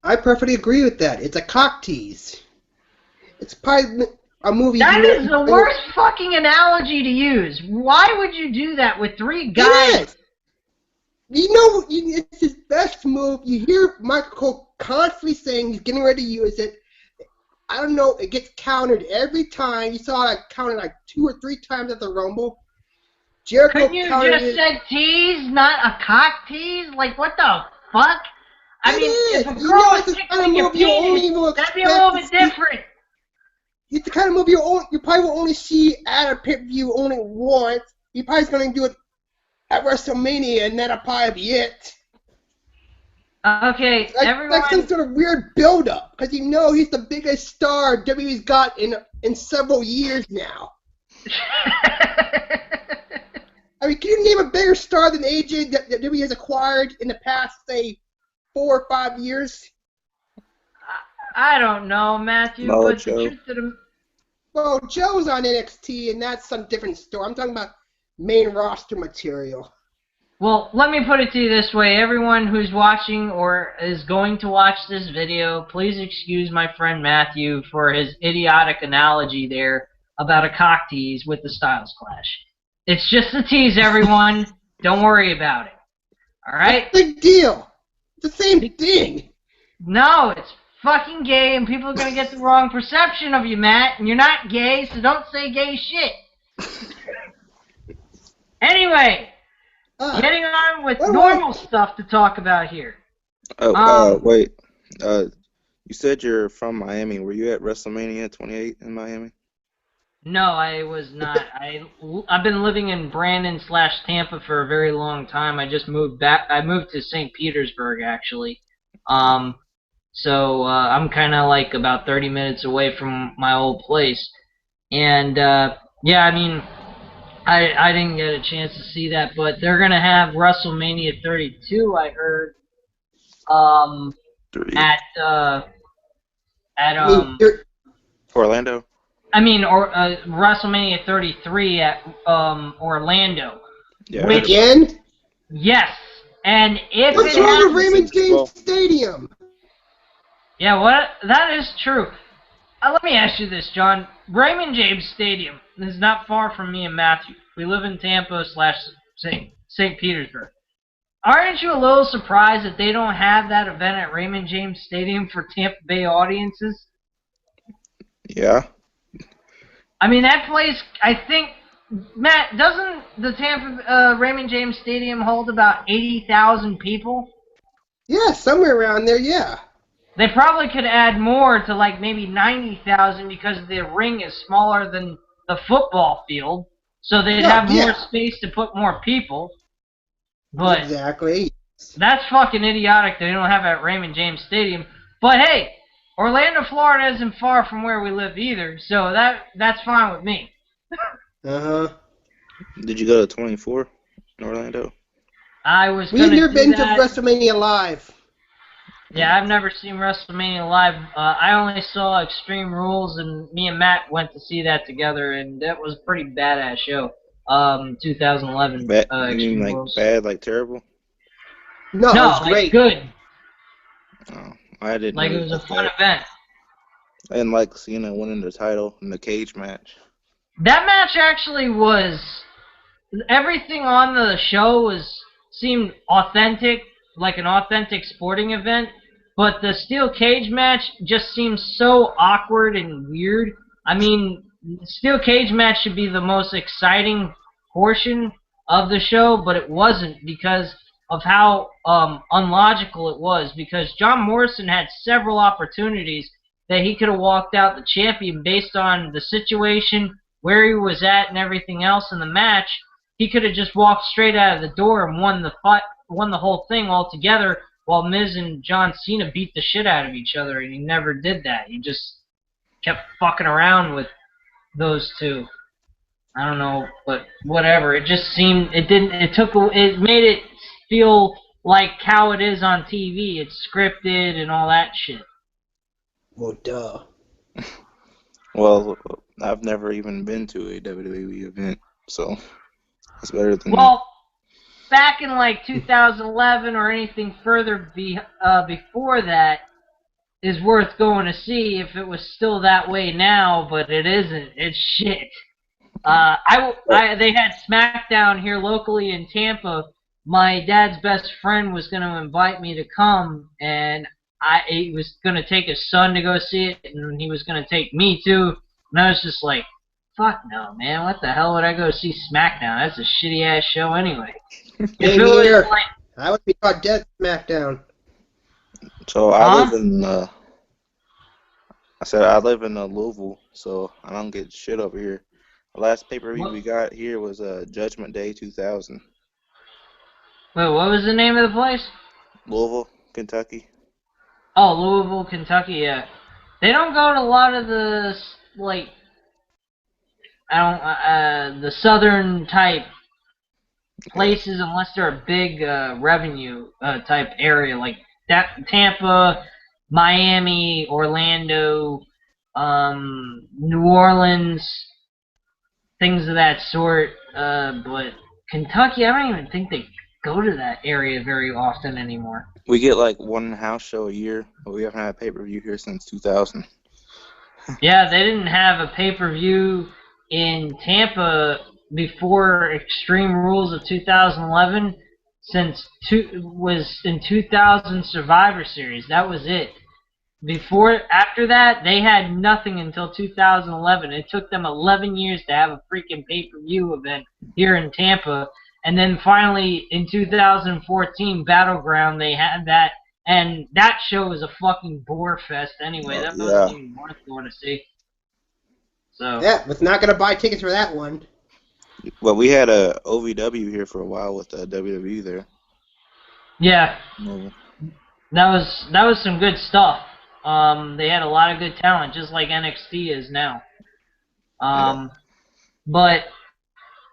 Speaker 2: I perfectly agree with that. It's a cock tease. It's probably a movie.
Speaker 1: That is the worst fucking analogy to use. Why would you do that with three guys?
Speaker 2: It is. You know, it's his best move. You hear Michael Cole constantly saying he's getting ready to use it. I don't know, it gets countered every time. You saw it counted like 2 or 3 times at the Rumble. Jericho
Speaker 1: Couldn't you
Speaker 2: countered
Speaker 1: just said tease, not a cock tease? Like, what the fuck? I mean, if a girl was tickling your penis, that'd be a little bit different.
Speaker 2: It's the kind of move you probably will only see at a pay-per-view only once. He probably's going to do it at WrestleMania, and that'll probably be it.
Speaker 1: Okay, everyone.
Speaker 2: Like some sort of weird build-up, because you know he's the biggest star WWE's got in several years now. I mean, can you name a bigger star than AJ that WWE has acquired in the past, say, 4 or 5 years?
Speaker 1: I don't know, Matthew,
Speaker 3: No,
Speaker 1: but
Speaker 3: Joe.
Speaker 1: the truth of the...
Speaker 2: Well, Joe's on NXT, and that's some different story. I'm talking about main roster material.
Speaker 1: Well, let me put it to you this way. Everyone who's watching or is going to watch this video, please excuse my friend Matthew for his idiotic analogy there about a cock tease with the Styles Clash. It's just a tease, everyone. Don't worry about it. All right?
Speaker 2: Big deal. It's the same thing.
Speaker 1: No, it's fucking gay, and people are going to get the wrong perception of you, Matt. And you're not gay, so don't say gay shit. Anyway, getting on with normal stuff to talk about here.
Speaker 3: Wait. You said you're from Miami. Were you at WrestleMania 28 in Miami?
Speaker 1: No, I was not. I've been living in Brandon/Tampa for a very long time. I just moved back. I moved to St. Petersburg, actually. So I'm kind of like about 30 minutes away from my old place. And, yeah, I mean, I didn't get a chance to see that, but they're going to have WrestleMania 32, I heard,
Speaker 3: Orlando?
Speaker 1: I mean, WrestleMania 33 at Orlando.
Speaker 3: Yeah.
Speaker 1: Which,
Speaker 2: again?
Speaker 1: yes. And if
Speaker 2: What's
Speaker 1: it
Speaker 2: wrong
Speaker 1: happens,
Speaker 2: with Raymond James Stadium?
Speaker 1: yeah, what? That is true. Let me ask you this, John. Raymond James Stadium is not far from me and Matthew. We live in Tampa/St. Petersburg. Aren't you a little surprised that they don't have that event at Raymond James Stadium for Tampa Bay audiences?
Speaker 3: Yeah.
Speaker 1: I mean, that place, I think, Matt, doesn't the Tampa Raymond James Stadium hold about 80,000 people?
Speaker 2: Yeah, somewhere around there, yeah.
Speaker 1: They probably could add more to like maybe 90,000 because the ring is smaller than the football field, so they'd have more space to put more people. But
Speaker 2: exactly.
Speaker 1: That's fucking idiotic that they don't have it at Raymond James Stadium. But hey, Orlando, Florida isn't far from where we live either, so that's fine with me.
Speaker 2: Uh-huh.
Speaker 3: Did you go to 24 in Orlando?
Speaker 1: I was
Speaker 2: We've never been to WrestleMania Live.
Speaker 1: Yeah, I've never seen WrestleMania Live. I only saw Extreme Rules, and me and Matt went to see that together, and that was a pretty badass show. 2011.
Speaker 3: You mean like
Speaker 1: Rules.
Speaker 3: bad, like terrible?
Speaker 2: No, it was great.
Speaker 1: Like good.
Speaker 3: Oh, I didn't.
Speaker 1: Like it was a fun event.
Speaker 3: And like Cena winning the title in the cage match.
Speaker 1: That match actually was, everything on the show seemed authentic, like an authentic sporting event, but the steel cage match just seems so awkward and weird. I mean, steel cage match should be the most exciting portion of the show, but it wasn't because of how unlogical it was, because John Morrison had several opportunities that he could have walked out the champion based on the situation, where he was at, and everything else in the match, he could have just walked straight out of the door and won the whole thing altogether, while Miz and John Cena beat the shit out of each other, and he never did that. He just kept fucking around with those two. I don't know, but whatever. It just seemed it made it feel like how it is on TV. It's scripted and all that shit.
Speaker 2: Well, duh.
Speaker 3: Well, I've never even been to a WWE event, so it's better than.
Speaker 1: Well, back in like 2011 or anything further before that is worth going to see if it was still that way now, but it isn't. It's shit. They had SmackDown here locally in Tampa. My dad's best friend was going to invite me to come, and he was going to take his son to go see it, and he was going to take me too. And I was just like, fuck no, man. What the hell would I go see SmackDown? That's a shitty-ass show anyway.
Speaker 2: Same here. I would be caught dead SmackDown.
Speaker 3: So I live in. I said I live in Louisville, so I don't get shit over here. The last pay-per-view we got here was Judgment Day 2000.
Speaker 1: Wait, what was the name of the place?
Speaker 3: Louisville, Kentucky.
Speaker 1: Oh, Louisville, Kentucky, yeah. They don't go to a lot of the, like, the southern type places unless they're a big revenue type area, like that Tampa, Miami, Orlando, New Orleans, things of that sort. But Kentucky, I don't even think they go to that area very often anymore.
Speaker 3: We get like one house show a year, but we haven't had a pay-per-view here since 2000.
Speaker 1: Yeah, they didn't have a pay-per-view in Tampa before Extreme Rules of 2011 was in 2000 Survivor Series. That was it. After that, they had nothing until 2011. It took them 11 years to have a freaking pay-per-view event here in Tampa. And then finally, in 2014, Battleground, they had that. And that show was a fucking bore fest anyway. That wasn't even worth going to see. So.
Speaker 2: Yeah, was not going to buy tickets for that one.
Speaker 3: Well, we had a OVW here for a while with WWE there.
Speaker 1: Yeah.
Speaker 3: Mm-hmm.
Speaker 1: That was some good stuff. They had a lot of good talent, just like NXT is now. But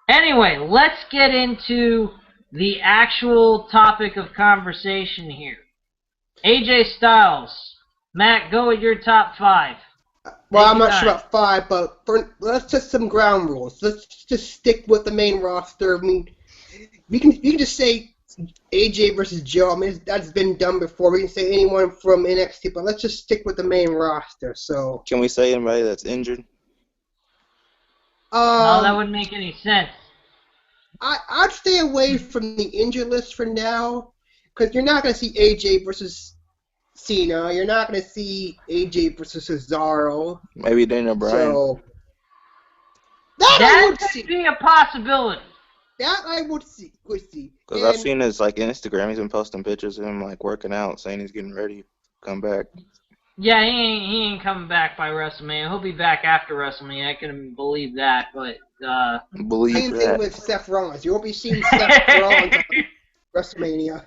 Speaker 1: anyway, let's get into the actual topic of conversation here. AJ Styles. Matt, go with your top 5.
Speaker 2: Well, I'm not sure about 5, but let's set some ground rules. Let's just stick with the main roster. I mean, we can just say AJ versus Joe. I mean, that's been done before. We can say anyone from NXT, but let's just stick with the main roster. So.
Speaker 3: Can we say anybody that's injured?
Speaker 1: No, that wouldn't make any sense.
Speaker 2: I'd stay away from the injured list for now, because you're not going to see AJ versus Cena. You're not going to see AJ versus Cesaro.
Speaker 3: Maybe Daniel Bryan.
Speaker 2: So,
Speaker 1: that could be a possibility.
Speaker 2: That I would see.
Speaker 3: Because I've seen his Instagram. He's been posting pictures of him working out, saying he's getting ready to come back.
Speaker 1: Yeah, he ain't coming back by WrestleMania. He'll be back after WrestleMania. I can believe that, but
Speaker 2: same thing with Seth Rollins. You won't be seeing Seth Rollins at WrestleMania.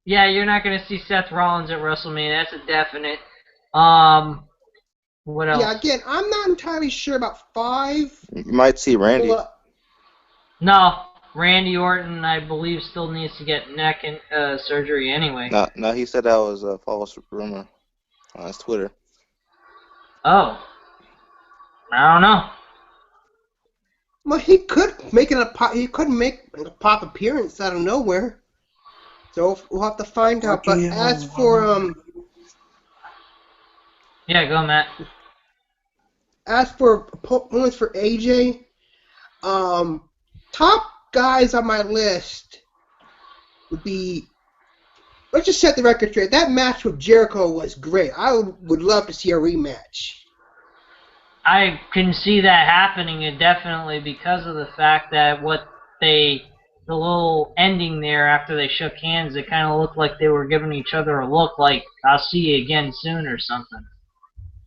Speaker 1: Yeah, you're not going to see Seth Rollins at WrestleMania. That's a definite. What else?
Speaker 2: Yeah, again, I'm not entirely sure about 5.
Speaker 3: You might see Randy.
Speaker 1: No, Randy Orton, I believe, still needs to get neck surgery anyway.
Speaker 3: No, he said that was a false rumor on his Twitter.
Speaker 1: Oh. I don't know.
Speaker 2: Well, he could make a pop appearance out of nowhere. So we'll have to find out. But as for
Speaker 1: yeah, go Matt.
Speaker 2: As for opponents for AJ, top guys on my list would be. Let's just set the record straight. That match with Jericho was great. I would love to see a rematch.
Speaker 1: I can see that happening, and definitely because of the fact that the little ending there after they shook hands, it kind of looked like they were giving each other a look like, I'll see you again soon or something.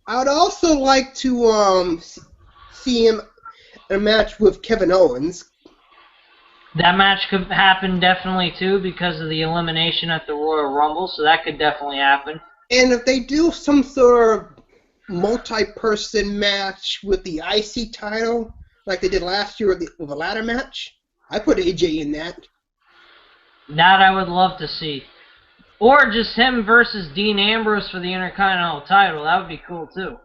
Speaker 2: I would also like to see him in a match with Kevin Owens.
Speaker 1: That match could happen definitely too because of the elimination at the Royal Rumble, so that could definitely happen.
Speaker 2: And if they do some sort of multi-person match with the IC title, like they did last year with the ladder match, I put AJ in that.
Speaker 1: That I would love to see. Or just him versus Dean Ambrose for the Intercontinental title. That would be cool too.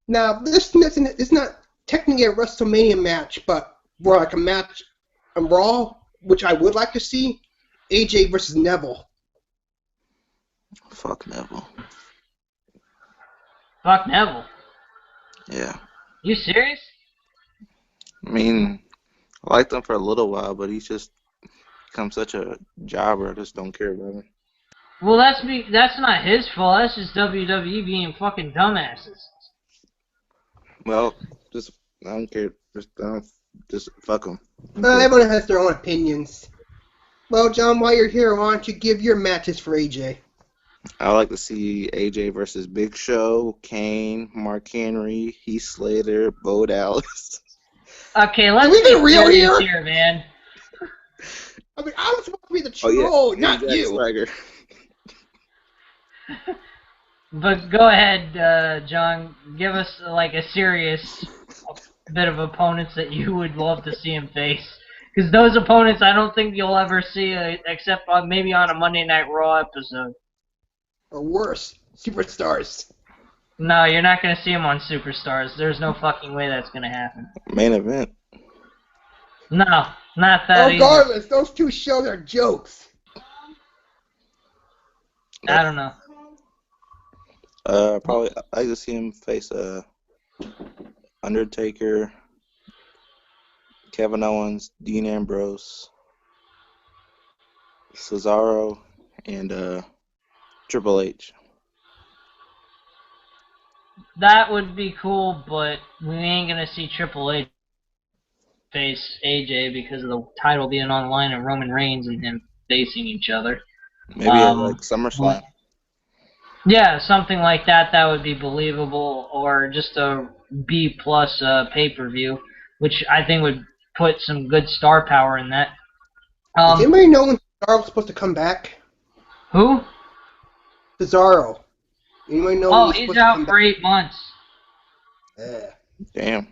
Speaker 2: Now, this is not technically a WrestleMania match, but more like a match on Raw, which I would like to see. AJ versus Neville.
Speaker 3: Fuck Neville.
Speaker 1: Fuck Neville.
Speaker 3: Yeah.
Speaker 1: You serious?
Speaker 3: I mean, I liked him for a little while, but he's just become such a jobber. I just don't care about him.
Speaker 1: Well, that's not his fault. That's just WWE being fucking dumbasses.
Speaker 3: Well, I don't care. Just fuck him.
Speaker 2: Everyone has their own opinions. Well, John, while you're here, why don't you give your matches for AJ?
Speaker 3: I would like to see AJ versus Big Show, Kane, Mark Henry, Heath Slater, Bo Dallas.
Speaker 1: Okay, let's
Speaker 2: we get
Speaker 1: be
Speaker 2: real
Speaker 1: serious
Speaker 2: here?
Speaker 1: here, man.
Speaker 2: I mean, I'm supposed to be the troll, not
Speaker 3: Jack
Speaker 2: you.
Speaker 3: Swagger.
Speaker 1: But go ahead, John. Give us like a serious bit of opponents that you would love to see him face. Because those opponents, I don't think you'll ever see, except maybe on a Monday Night Raw episode.
Speaker 2: Or worse, superstars.
Speaker 1: No, you're not going to see him on Superstars. There's no fucking way that's going to happen.
Speaker 3: Main event.
Speaker 1: No, not that either.
Speaker 2: Regardless, those two shows are jokes.
Speaker 1: I don't know.
Speaker 3: Probably I like to see him face Undertaker, Kevin Owens, Dean Ambrose, Cesaro, and Triple H.
Speaker 1: That would be cool, but we ain't going to see Triple H face AJ because of the title being on the line and Roman Reigns and him facing each other.
Speaker 3: Maybe at like SummerSlam.
Speaker 1: Yeah, something like that. That would be believable, or just a B+ pay-per-view, which I think would put some good star power in that.
Speaker 2: Does anybody know when Cesaro's supposed to come back?
Speaker 1: Who?
Speaker 2: Cesaro. Anybody know?
Speaker 1: Oh,
Speaker 2: when
Speaker 1: he's
Speaker 2: supposed to come
Speaker 1: out for 8 months.
Speaker 2: back?
Speaker 3: Damn.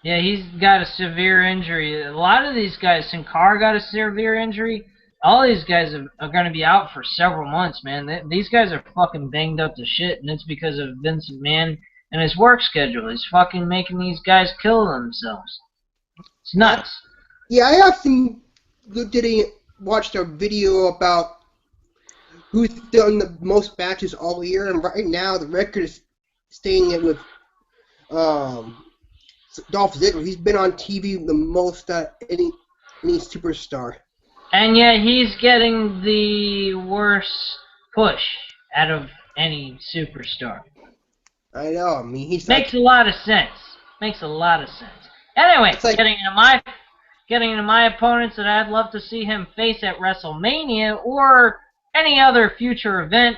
Speaker 1: Yeah, he's got a severe injury. A lot of these guys, Sin Cara got a severe injury. All these guys are going to be out for several months, man. These guys are fucking banged up to shit, and it's because of Vince McMahon and his work schedule. He's fucking making these guys kill themselves. It's nuts.
Speaker 2: Yeah, I actually watched a video about who's done the most matches all year, and right now the record is staying it with Dolph Ziggler. He's been on TV the most any superstar.
Speaker 1: And yet he's getting the worst push out of any superstar.
Speaker 2: I know. I mean,
Speaker 1: Makes a lot of sense. Makes a lot of sense. Anyway, getting into my opponents that I'd love to see him face at WrestleMania or any other future event.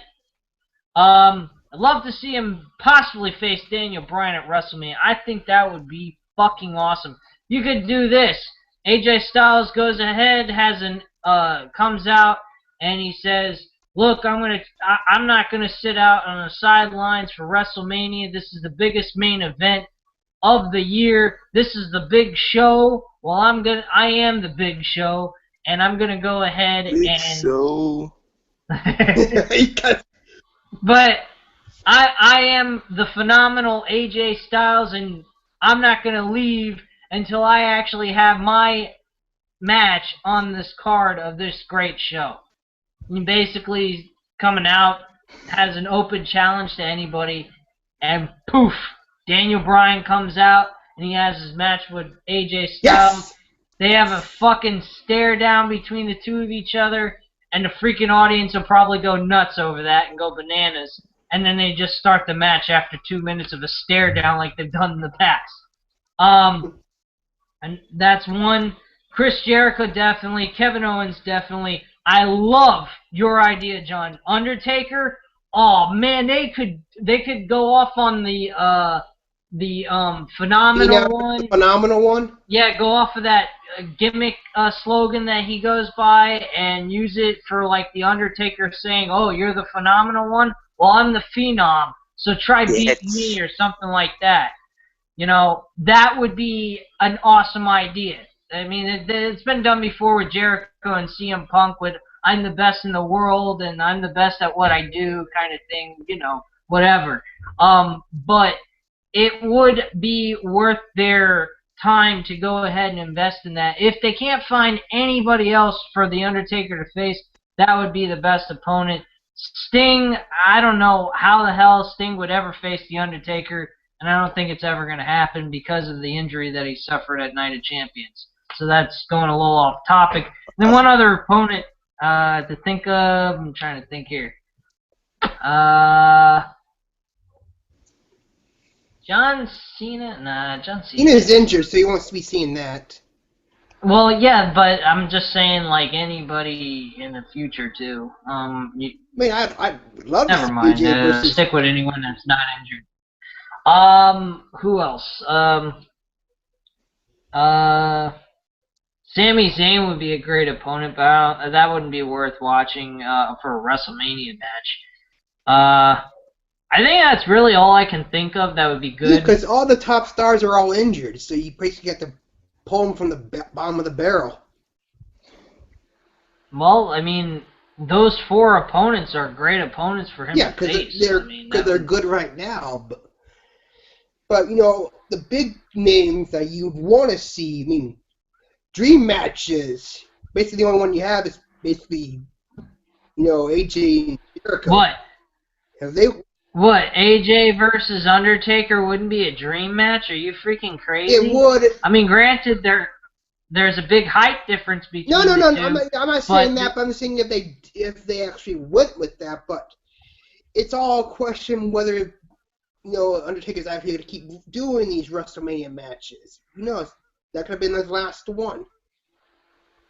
Speaker 1: I'd love to see him possibly face Daniel Bryan at WrestleMania. I think that would be fucking awesome. You could do this. AJ Styles goes ahead, comes out, and he says, "Look, I'm not gonna sit out on the sidelines for WrestleMania. This is the biggest main event of the year. This is the big show. Well, I am the big show, and I'm gonna go ahead
Speaker 3: Show.
Speaker 1: But I am the phenomenal AJ Styles, and I'm not gonna leave until I actually have my match on this card of this great show." And basically coming out, has an open challenge to anybody, and poof, Daniel Bryan comes out, and he has his match with AJ Styles.
Speaker 2: Yes!
Speaker 1: They have a fucking stare down between the two of each other, and the freaking audience will probably go nuts over that and go bananas. And then they just start the match after 2 minutes of a stare down like they've done in the past. And that's one. Chris Jericho definitely. Kevin Owens definitely. I love your idea, John. Undertaker. Oh man, they could go off on the phenomenal one.
Speaker 2: The phenomenal one?
Speaker 1: Yeah, go off of that gimmick slogan that he goes by and use it for like the Undertaker saying, "Oh, you're the phenomenal one. Well, I'm the phenom, so try beat me," or something like that. You know, that would be an awesome idea. I mean, it's been done before with Jericho and CM Punk with "I'm the best in the world" and "I'm the best at what I do" kind of thing. You know, whatever. But it would be worth their time to go ahead and invest in that. If they can't find anybody else for The Undertaker to face, that would be the best opponent. Sting, I don't know how the hell Sting would ever face The Undertaker, and I don't think it's ever going to happen because of the injury that he suffered at Night of Champions. So that's going a little off topic. And then one other opponent to think of, I'm trying to think here. John Cena? Nah, John Cena.
Speaker 2: Cena's injured, so he wants to be seeing that.
Speaker 1: Well, yeah, but I'm just saying, like, anybody in the future, too.
Speaker 2: I mean, I'd love to
Speaker 1: Never
Speaker 2: see
Speaker 1: mind.
Speaker 2: AJ versus...
Speaker 1: Stick with anyone that's not injured. Who else? Sami Zayn would be a great opponent, but that wouldn't be worth watching for a WrestleMania match. I think that's really all I can think of that would be good.
Speaker 2: Because all the top stars are all injured, so you basically have to pull them from the bottom of the barrel.
Speaker 1: Well, I mean, those 4 opponents are great opponents for him to face.
Speaker 2: Yeah, because they're good right now. But, you know, the big names that you'd want to see, I mean, dream matches. Basically, the only one you have is basically, you know, AJ and Jericho.
Speaker 1: What?
Speaker 2: Have they...
Speaker 1: What, AJ versus Undertaker wouldn't be a dream match? Are you freaking crazy?
Speaker 2: It would.
Speaker 1: I mean, granted, there's a big height difference between
Speaker 2: No.
Speaker 1: the two,
Speaker 2: I'm not saying that, but I'm saying if they actually went with that. But it's all a question whether, you know, Undertaker's actually going to keep doing these WrestleMania matches. You know, that could have been his last one.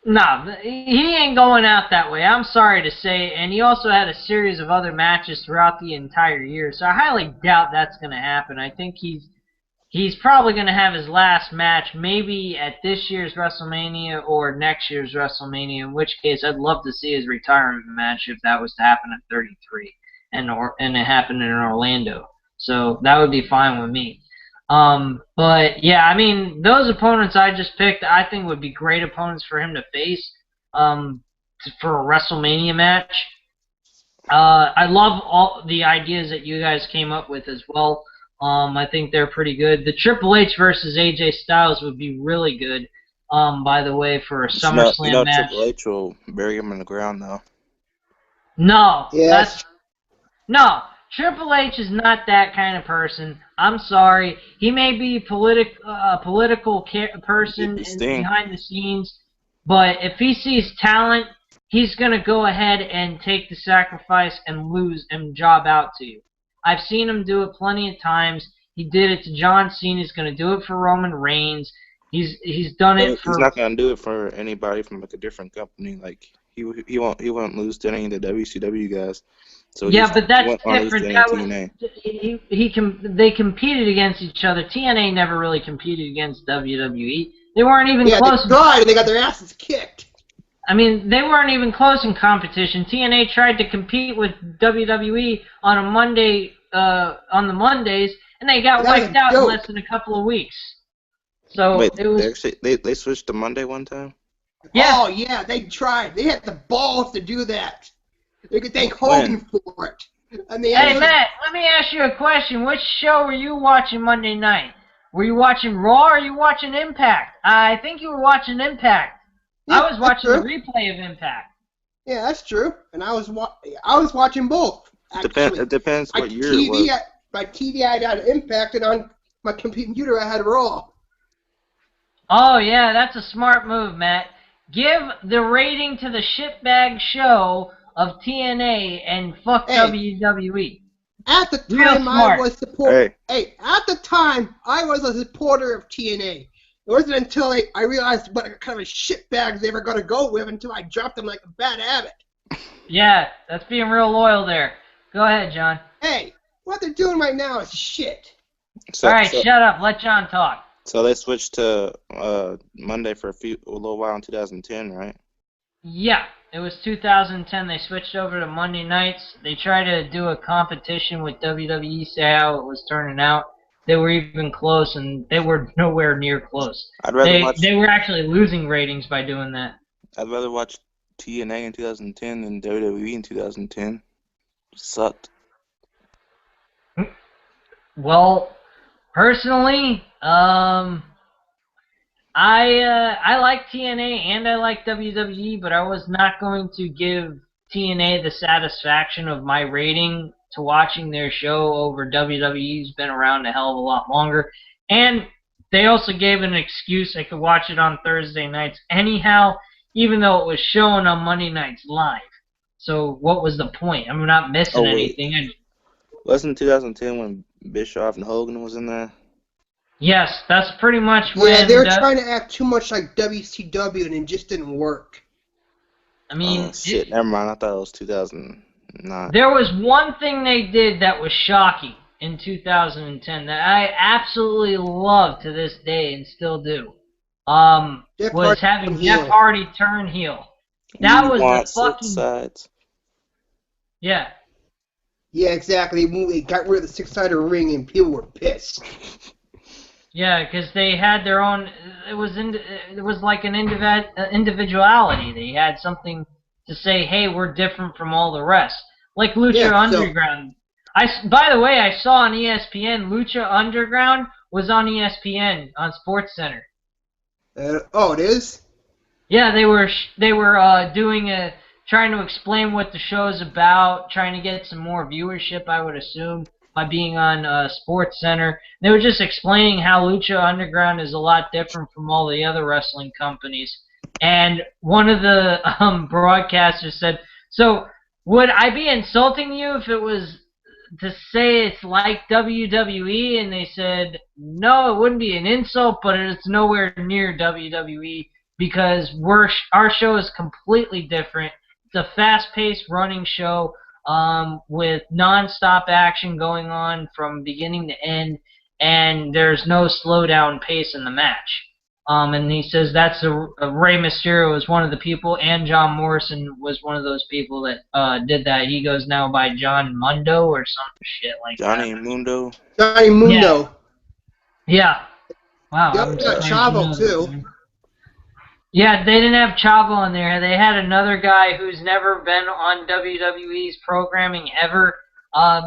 Speaker 1: No, he ain't going out that way. I'm sorry to say. And he also had a series of other matches throughout the entire year, so I highly doubt that's going to happen. I think he's probably going to have his last match maybe at this year's WrestleMania or next year's WrestleMania, in which case I'd love to see his retirement match if that was to happen at 33 and it happened in Orlando. So that would be fine with me. But yeah, I mean, those opponents I just picked, I think would be great opponents for him to face for a WrestleMania match. I love all the ideas that you guys came up with as well. I think they're pretty good. The Triple H versus AJ Styles would be really good, by the way, for a SummerSlam match.
Speaker 3: Triple H will bury him in the ground, though.
Speaker 1: No.
Speaker 2: Yes.
Speaker 1: No. Triple H is not that kind of person. I'm sorry. He may be a political person behind the scenes, but if he sees talent, he's going to go ahead and take the sacrifice and lose and job out to you. I've seen him do it plenty of times. He did it to John Cena. He's going to do it for Roman Reigns. He's done it for...
Speaker 3: He's not going to do it for anybody from like a different company. Like he won't lose to any of the WCW guys. So
Speaker 1: yeah, but that's different. They competed against each other. TNA never really competed against WWE. They weren't even close.
Speaker 2: They tried, and they got their asses kicked.
Speaker 1: I mean, they weren't even close in competition. TNA tried to compete with WWE on a Monday, on the Mondays, and they got wiped out in less than a couple of weeks. So
Speaker 3: wait,
Speaker 1: it was.
Speaker 3: They switched to Monday one time.
Speaker 1: Yeah.
Speaker 2: Oh yeah, they tried. They had the balls to do that. They could thank Hogan for it.
Speaker 1: Hey, Matt, let me ask you a question. Which show were you watching Monday night? Were you watching Raw or were you watching Impact? I think you were watching Impact.
Speaker 2: Yeah,
Speaker 1: I was watching the replay of Impact.
Speaker 2: Yeah, that's true. And I was watching both. Actually.
Speaker 3: It depends what year it was.
Speaker 2: My TV I had Impact, and on my computer I had Raw.
Speaker 1: Oh, yeah, that's a smart move, Matt. Give the rating to the shitbag show of TNA and fuck WWE.
Speaker 2: At the time, I was at the time, I was a supporter of TNA. It wasn't until I realized what kind of a shitbags they were going to go with until I dropped them like a bad habit.
Speaker 1: Yeah, that's being real loyal there. Go ahead, John.
Speaker 2: Hey, what they're doing right now is shit.
Speaker 3: So,
Speaker 1: All right,
Speaker 3: so,
Speaker 1: shut up. Let John talk.
Speaker 3: so they switched to Monday for a little while in 2010, right?
Speaker 1: Yeah, it was 2010. They switched over to Monday nights. They tried to do a competition with WWE, say how it was turning out. They were even close, and they were nowhere near close.
Speaker 3: I'd rather watch
Speaker 1: They were actually losing ratings by doing that.
Speaker 3: I'd rather watch TNA in 2010 than WWE in 2010. Sucked.
Speaker 1: Well, personally, I like TNA and I like WWE, but I was not going to give TNA the satisfaction of my rating to watching their show over WWE's been around a hell of a lot longer. And they also gave an excuse I could watch it on Thursday nights anyhow, even though it was shown on Monday nights live. So what was the point? I'm not missing
Speaker 3: Oh wait,
Speaker 1: anything.
Speaker 3: wasn't 2010 when Bischoff and Hogan was in there?
Speaker 1: Yes, that's pretty much
Speaker 2: Yeah,
Speaker 1: when
Speaker 2: they were trying to act too much like WCW, and it just didn't work.
Speaker 1: I mean,
Speaker 3: Oh shit, never mind. I thought it was 2009.
Speaker 1: there was one thing they did that was shocking in 2010 that I absolutely love to this day and still do.
Speaker 2: Jeff
Speaker 1: Was
Speaker 2: Hardy
Speaker 1: having
Speaker 2: turned
Speaker 1: Jeff
Speaker 2: heel.
Speaker 1: Hardy turn heel. That
Speaker 3: We
Speaker 1: was the
Speaker 3: want six
Speaker 1: fucking
Speaker 3: sides.
Speaker 1: yeah.
Speaker 2: Yeah, exactly. They got rid of the six-sided ring, and people were pissed.
Speaker 1: Yeah, because they had their own. It was like an individuality. They had something to say. Hey, we're different from all the rest. Like Lucha
Speaker 2: Yeah, so-
Speaker 1: Underground. By the way, I saw on ESPN Lucha Underground was on ESPN on SportsCenter.
Speaker 2: Oh, it is?
Speaker 1: Yeah, they were doing trying to explain what the show is about, trying to get some more viewership, I would assume, by being on SportsCenter. They were just explaining how Lucha Underground is a lot different from all the other wrestling companies. And one of the broadcasters said, "So would I be insulting you if it was to say it's like WWE?" And they said, "No, it wouldn't be an insult, but it's nowhere near WWE because our show is completely different. It's a fast-paced running show with non-stop action going on from beginning to end, and there's no slow-down pace in the match." And he says that's Rey Mysterio was one of the people, and John Morrison was one of those people that did that. He goes now by John Mundo or some shit like
Speaker 3: Johnny
Speaker 1: that.
Speaker 3: Mundo.
Speaker 2: Johnny Mundo.
Speaker 1: Yeah. Wow.
Speaker 2: Yep,
Speaker 1: I'm
Speaker 2: got
Speaker 1: surprised you
Speaker 2: Chavo,
Speaker 1: know that,
Speaker 2: too.
Speaker 1: man. Yeah, they didn't have Chavo in there. They had another guy who's never been on WWE's programming ever.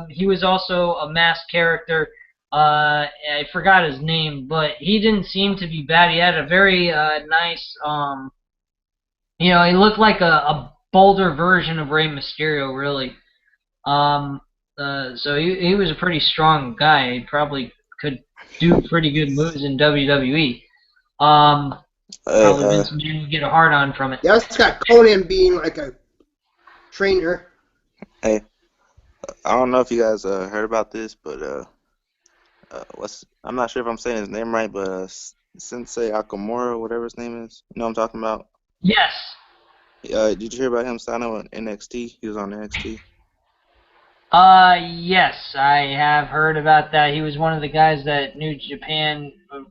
Speaker 1: He was also a masked character. I forgot his name, but he didn't seem to be bad. He had a very nice, he looked like a bolder version of Rey Mysterio, really. So he was a pretty strong guy. He probably could do pretty good moves in WWE. Probably Vince McMahon would get a hard on from it.
Speaker 2: Yeah, it's got Conan being like a trainer.
Speaker 3: Hey, I don't know if you guys heard about this, but I'm not sure if I'm saying his name right, but Sensei Akamura, whatever his name is. You know what I'm talking about?
Speaker 1: Yes.
Speaker 3: Did you hear about him signing with NXT? He was on NXT.
Speaker 1: Yes, I have heard about that. He was one of the guys that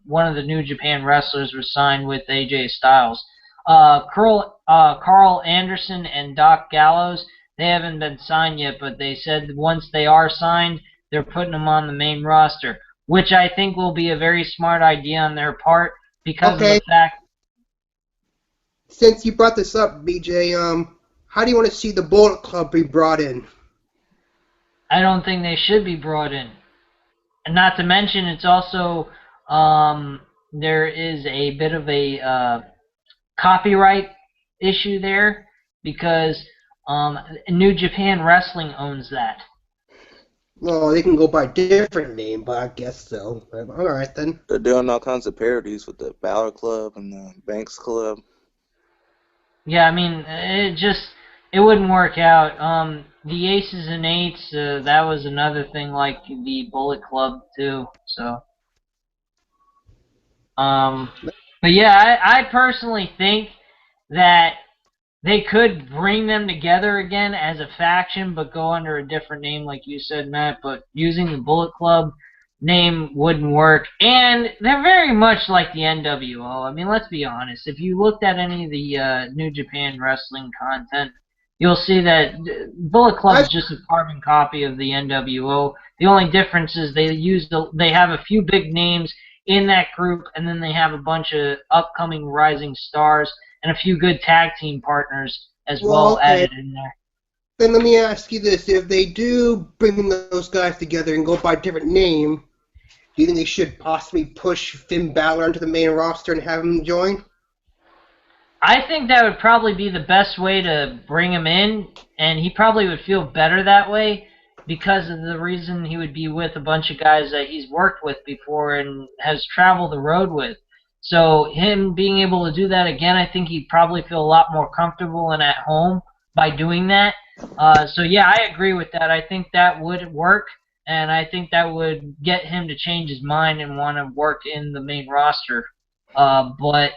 Speaker 1: one of the New Japan wrestlers was signed with AJ Styles. Carl Anderson and Doc Gallows, they haven't been signed yet, but they said once they are signed, they're putting them on the main roster, which I think will be a very smart idea on their part because of the fact.
Speaker 2: Since you brought this up, BJ, how do you want to see the Bullet Club be brought in?
Speaker 1: I don't think they should be brought in. And not to mention, it's also, there is a bit of a copyright issue there because New Japan Wrestling owns that.
Speaker 2: Well, they can go by a different name, but I guess so. All right, then.
Speaker 3: They're doing all kinds of parodies with the Balor Club and the Banks Club.
Speaker 1: Yeah, I mean, it wouldn't work out. The Aces and Eights, that was another thing like the Bullet Club too. So, but yeah, I personally think that they could bring them together again as a faction, but go under a different name, like you said, Matt. But using the Bullet Club name wouldn't work. And they're very much like the NWO. I mean, let's be honest. If you looked at any of the New Japan Wrestling content, you'll see that Bullet Club is just a carbon copy of the NWO. The only difference is they have a few big names in that group, and then they have a bunch of upcoming rising stars and a few good tag team partners as well added in there.
Speaker 2: Then let me ask you this. If they do bring those guys together and go by a different name, do you think they should possibly push Finn Balor into the main roster and have him join?
Speaker 1: I think that would probably be the best way to bring him in, and he probably would feel better that way because of the reason he would be with a bunch of guys that he's worked with before and has traveled the road with. So him being able to do that again, I think he'd probably feel a lot more comfortable and at home by doing that. So yeah, I agree with that. I think that would work, and I think that would get him to change his mind and want to work in the main roster. But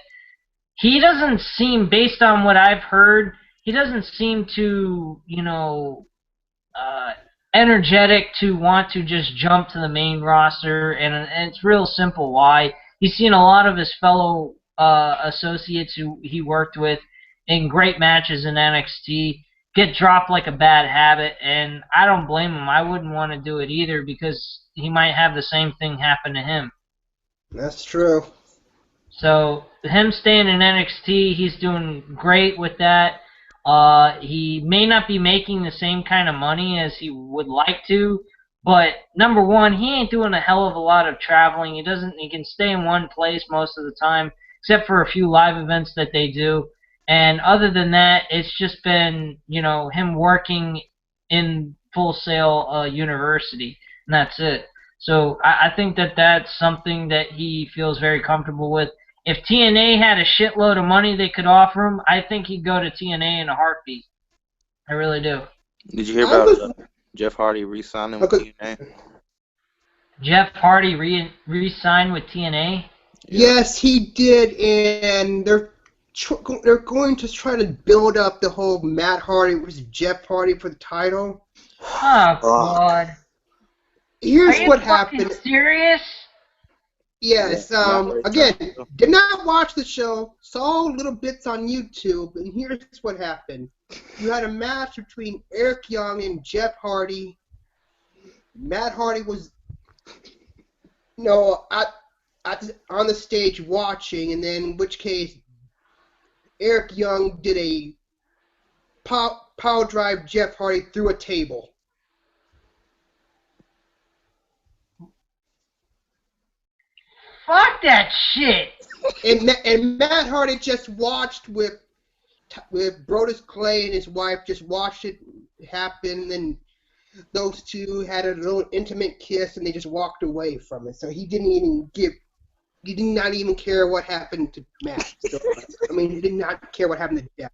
Speaker 1: he doesn't seem, based on what I've heard, he doesn't seem to, energetic to want to just jump to the main roster, and it's real simple why. He's seen a lot of his fellow associates who he worked with in great matches in NXT get dropped like a bad habit, and I don't blame him. I wouldn't want to do it either because he might have the same thing happen to him.
Speaker 2: That's true.
Speaker 1: So him staying in NXT, he's doing great with that. He may not be making the same kind of money as he would like to, but number one, he ain't doing a hell of a lot of traveling. He can stay in one place most of the time, except for a few live events that they do. And other than that, it's just been, him working in Full Sail University, and that's it. So I think that that's something that he feels very comfortable with. If TNA had a shitload of money they could offer him, I think he'd go to TNA in a heartbeat. I really do.
Speaker 3: Did you hear about Jeff Hardy re-signing with TNA?
Speaker 1: Jeff Hardy re-signed with TNA?
Speaker 2: Yes, he did, and they're going to try to build up the whole Matt Hardy versus Jeff Hardy for the title.
Speaker 1: Oh, God.
Speaker 2: Here's what
Speaker 1: happened. Are you fucking serious?
Speaker 2: Yes, again, did not watch the show, saw little bits on YouTube, and here's what happened. You had a match between Eric Young and Jeff Hardy. Matt Hardy was, on the stage watching, and then in which case, Eric Young did a power drive Jeff Hardy through a table.
Speaker 1: Fuck that shit!
Speaker 2: And Matt Hardy just watched with Brodus Clay and his wife, just watched it happen, and those two had a little intimate kiss, and they just walked away from it. So he did not even care what happened to Matt. So, he did not care what happened to Jeff.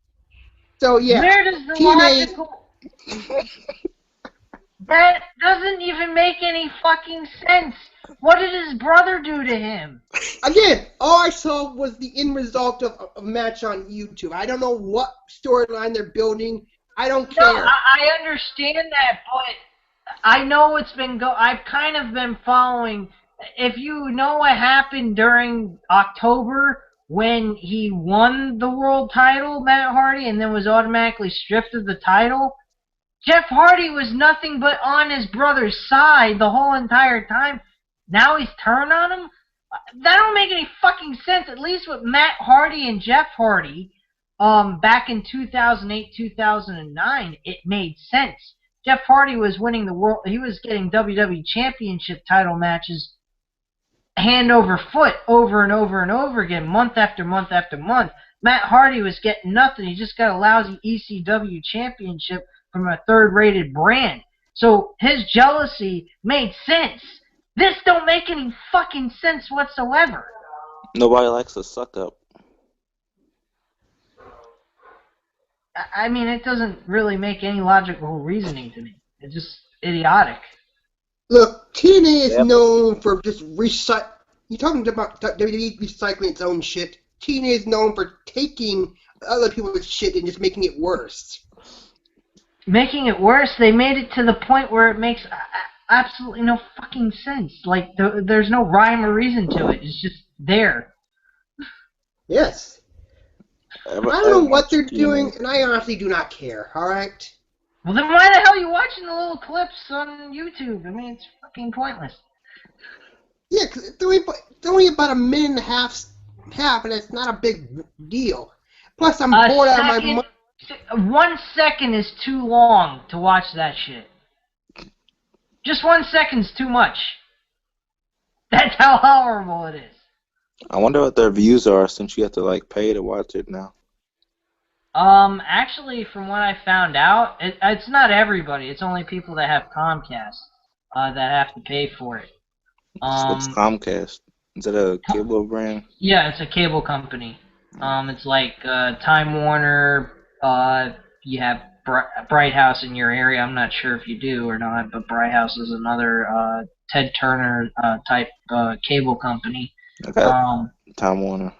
Speaker 2: So yeah,
Speaker 1: where does the logical... That doesn't even make any fucking sense. What did his brother do to him?
Speaker 2: Again, all I saw was the end result of a match on YouTube. I don't know what storyline they're building. I don't care.
Speaker 1: No, I understand that, but I know it's been I've kind of been following. If you know what happened during October when he won the world title, Matt Hardy, and then was automatically stripped of the title, Jeff Hardy was nothing but on his brother's side the whole entire time. Now he's turned on him? That don't make any fucking sense. At least with Matt Hardy and Jeff Hardy, back in 2008, 2009, it made sense. Jeff Hardy was winning the world. He was getting WWE Championship title matches hand over foot over and over and over again, month after month after month. Matt Hardy was getting nothing. He just got a lousy ECW Championship from a third-rated brand. So his jealousy made sense. This don't make any fucking sense whatsoever.
Speaker 3: Nobody likes a suck-up.
Speaker 1: I mean, it doesn't really make any logical reasoning to me. It's just idiotic.
Speaker 2: Look, TNA is known for just recycling. You're talking about WWE recycling its own shit. TNA is known for taking other people's shit and just making it worse.
Speaker 1: Making it worse? They made it to the point where it makes... absolutely no fucking sense. Like, there's no rhyme or reason to it. It's just there.
Speaker 2: Yes. I don't know what they're doing, and I honestly do not care, alright?
Speaker 1: Well, then why the hell are you watching the little clips on YouTube? I mean, it's fucking pointless.
Speaker 2: Yeah, because it's only about a minute and a half, and it's not a big deal. Plus, I'm bored out of my mind.
Speaker 1: 1 second is too long to watch that shit. Just 1 second's too much. That's how horrible it is.
Speaker 3: I wonder what their views are since you have to like pay to watch it now.
Speaker 1: Actually, from what I found out, it's not everybody. It's only people that have Comcast that have to pay for it.
Speaker 3: What's Comcast? Is that a cable brand?
Speaker 1: Yeah, it's a cable company. It's like Time Warner. You have Bright House in your area. I'm not sure if you do or not, but Bright House is another Ted Turner type cable company.
Speaker 3: Okay. Time Warner.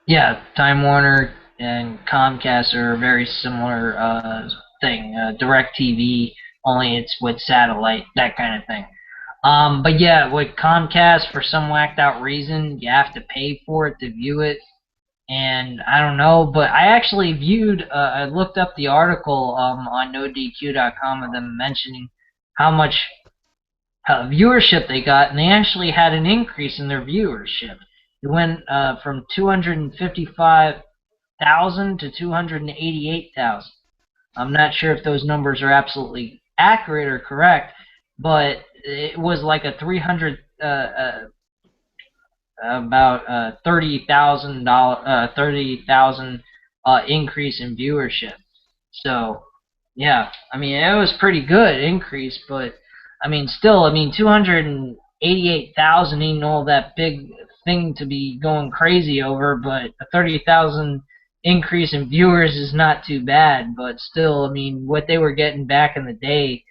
Speaker 1: Yeah, Time Warner and Comcast are a very similar thing. DirecTV, only it's with satellite, that kind of thing. But yeah, with Comcast, for some whacked out reason, you have to pay for it to view it. And I don't know, but I actually I looked up the article on NoDQ.com of them mentioning how much viewership they got, and they actually had an increase in their viewership. It went from 255,000 to 288,000. I'm not sure if those numbers are absolutely accurate or correct, but it was like a about $30,000 increase in viewership. So yeah, I mean it was pretty good increase, but I mean still, I mean 288,000 ain't all that big thing to be going crazy over, but a 30,000 increase in viewers is not too bad. But still, I mean what they were getting back in the day,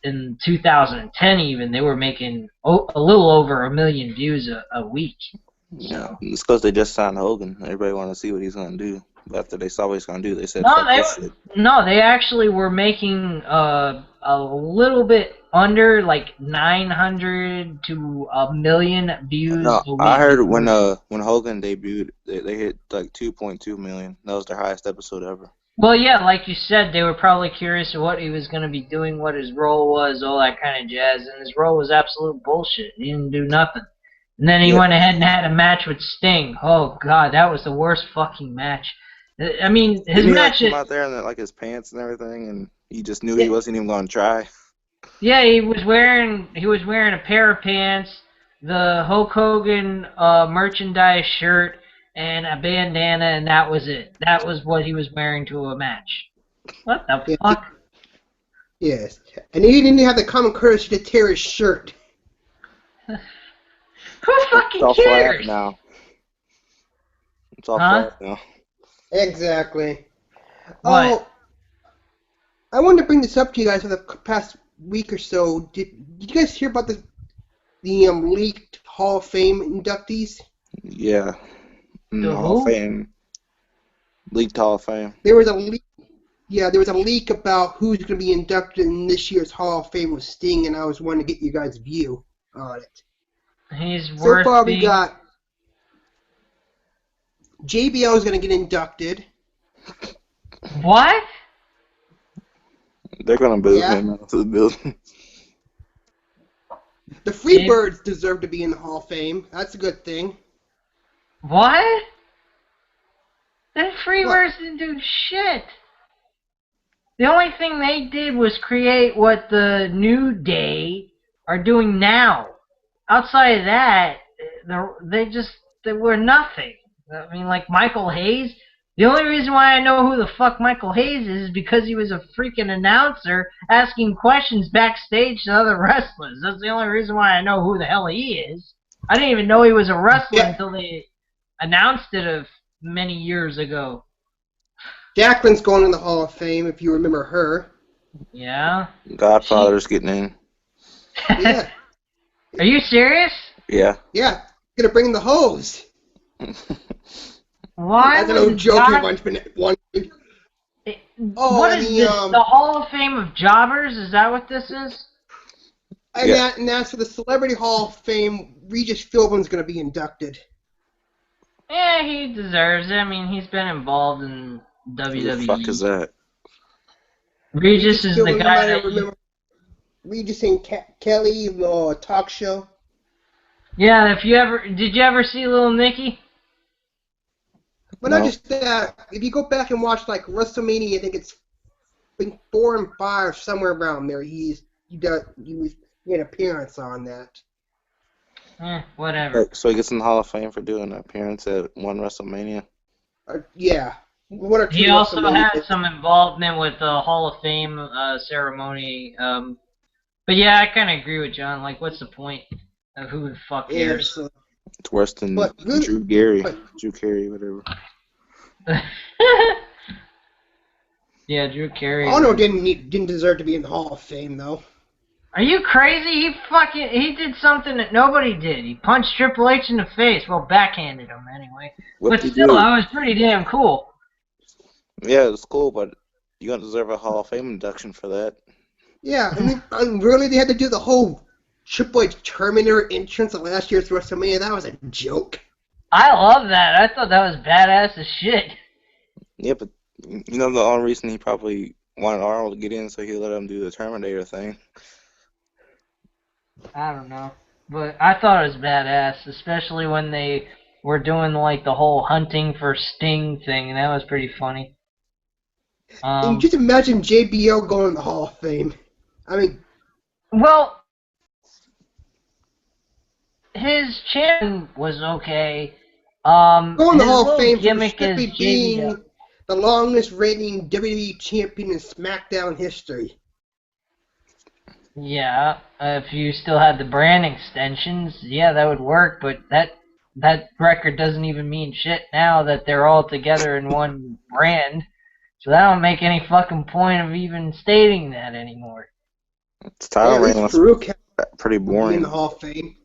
Speaker 1: in 2010 even, they were making a little over 1 million views a week.
Speaker 3: Yeah, it's because they just signed Hogan. Everybody want to see what he's going to do. But after they saw what he's going to do, they said,
Speaker 1: no, they actually were making a little bit under, like 900 to 1 million views a week.
Speaker 3: I heard when Hogan debuted, they hit like 2.2 million. That was their highest episode ever.
Speaker 1: Well, yeah, like you said, they were probably curious of what he was going to be doing, what his role was, all that kind of jazz, and his role was absolute bullshit. He didn't do nothing. And then he went ahead and had a match with Sting. Oh, God, that was the worst fucking match. I mean, his match...
Speaker 3: He came out there in like his pants and everything, and he just knew he wasn't even going to try.
Speaker 1: Yeah, he was wearing a pair of pants, the Hulk Hogan merchandise shirt, and a bandana, and that was it. That was what he was wearing to a match. What the fuck?
Speaker 2: Yes. And he didn't have the common courtesy to tear his shirt.
Speaker 1: Who fucking
Speaker 3: cares?
Speaker 1: Flat
Speaker 3: now. It's all flat now.
Speaker 2: Exactly.
Speaker 1: What?
Speaker 2: Oh, I wanted to bring this up to you guys for the past week or so. Did you guys hear about the leaked Hall of Fame inductees?
Speaker 3: Yeah. Hall of Fame. Leaked Hall of Fame.
Speaker 2: There was a leak. Yeah, there was a leak about who's going to be inducted in this year's Hall of Fame with Sting, and I was wanting to get you guys' view on it. So far, we got JBL is going to get inducted.
Speaker 1: What?
Speaker 3: They're going to boo him out of the building.
Speaker 2: The Freebirds deserve to be in the Hall of Fame. That's a good thing.
Speaker 1: What? The Freebirds didn't do shit. The only thing they did was create what the New Day are doing now. Outside of that, they were nothing. I mean, like Michael Hayes. The only reason why I know who the fuck Michael Hayes is because he was a freaking announcer asking questions backstage to other wrestlers. That's the only reason why I know who the hell he is. I didn't even know he was a wrestler until they announced it many years ago.
Speaker 2: Jacqueline's going in the Hall of Fame, if you remember her.
Speaker 1: Yeah.
Speaker 3: Godfather's getting in.
Speaker 2: Yeah.
Speaker 1: Are you serious?
Speaker 3: Yeah.
Speaker 2: Yeah. Gonna bring the hose.
Speaker 1: Why?
Speaker 2: That's an old joke everyone's been wanting.
Speaker 1: What is this? The Hall of Fame of Jobbers? Is that what this is?
Speaker 2: And,
Speaker 3: Yeah.
Speaker 2: and as for the Celebrity Hall of Fame, Regis Philbin's going to be inducted.
Speaker 1: Yeah, he deserves it. I mean, he's been involved in
Speaker 3: Who the fuck is
Speaker 1: WWE.
Speaker 3: that?
Speaker 1: Regis is the
Speaker 2: Philbin, you
Speaker 1: guy
Speaker 2: might
Speaker 1: that.
Speaker 2: remember Regis and Kelly, the talk show.
Speaker 1: Yeah, did you ever see Little Nicky?
Speaker 2: But
Speaker 3: No.
Speaker 2: not just that, if you go back and watch like WrestleMania, I think it's been 4 and 5, somewhere around there. He had an appearance on that.
Speaker 1: Whatever.
Speaker 3: So he gets in the Hall of Fame for doing an appearance at one WrestleMania.
Speaker 2: Yeah, 1 or 2
Speaker 1: He also had
Speaker 2: WrestleMania.
Speaker 1: some involvement with the Hall of Fame ceremony. But yeah, I kind of agree with John. Like, what's the point? Who the fuck
Speaker 2: Yeah,
Speaker 1: cares?
Speaker 2: so,
Speaker 3: It's worse than
Speaker 2: but really,
Speaker 3: Drew Carey,
Speaker 2: but
Speaker 3: whatever.
Speaker 1: Yeah, Drew Carey.
Speaker 2: Ono didn't deserve to be in the Hall of Fame though.
Speaker 1: Are you crazy? He did something that nobody did. He punched Triple H in the face. Well, backhanded him anyway.
Speaker 3: What
Speaker 1: But
Speaker 3: did he
Speaker 1: still,
Speaker 3: do?
Speaker 1: that was pretty damn cool.
Speaker 3: Yeah, it's cool, but you don't deserve a Hall of Fame induction for that.
Speaker 2: Yeah, and really they had to do the whole Triple H Terminator entrance at last year's WrestleMania. That was a joke.
Speaker 1: I love that. I thought that was badass as shit.
Speaker 3: Yeah, but you know the only reason he probably wanted Arnold to get in so he let him do the Terminator thing.
Speaker 1: I don't know. But I thought it was badass, especially when they were doing like the whole hunting for Sting thing, and that was pretty funny.
Speaker 2: And just imagine JBL going in the Hall of Fame. I mean,
Speaker 1: Well, his champion was okay.
Speaker 2: going in the
Speaker 1: His
Speaker 2: Hall of
Speaker 1: little
Speaker 2: Fame for
Speaker 1: gimmick
Speaker 2: strictly
Speaker 1: is JBL.
Speaker 2: being the longest reigning WWE champion in SmackDown history.
Speaker 1: Yeah, if you still had the brand extensions, yeah, that would work. But that record doesn't even mean shit now that they're all together in one brand. So that don't make any fucking point of even stating that anymore.
Speaker 3: His
Speaker 2: Yeah,
Speaker 3: title
Speaker 2: at
Speaker 3: reign
Speaker 2: least
Speaker 3: was
Speaker 2: Farouk
Speaker 3: pretty
Speaker 2: would be in
Speaker 3: boring.
Speaker 2: the Hall of Fame.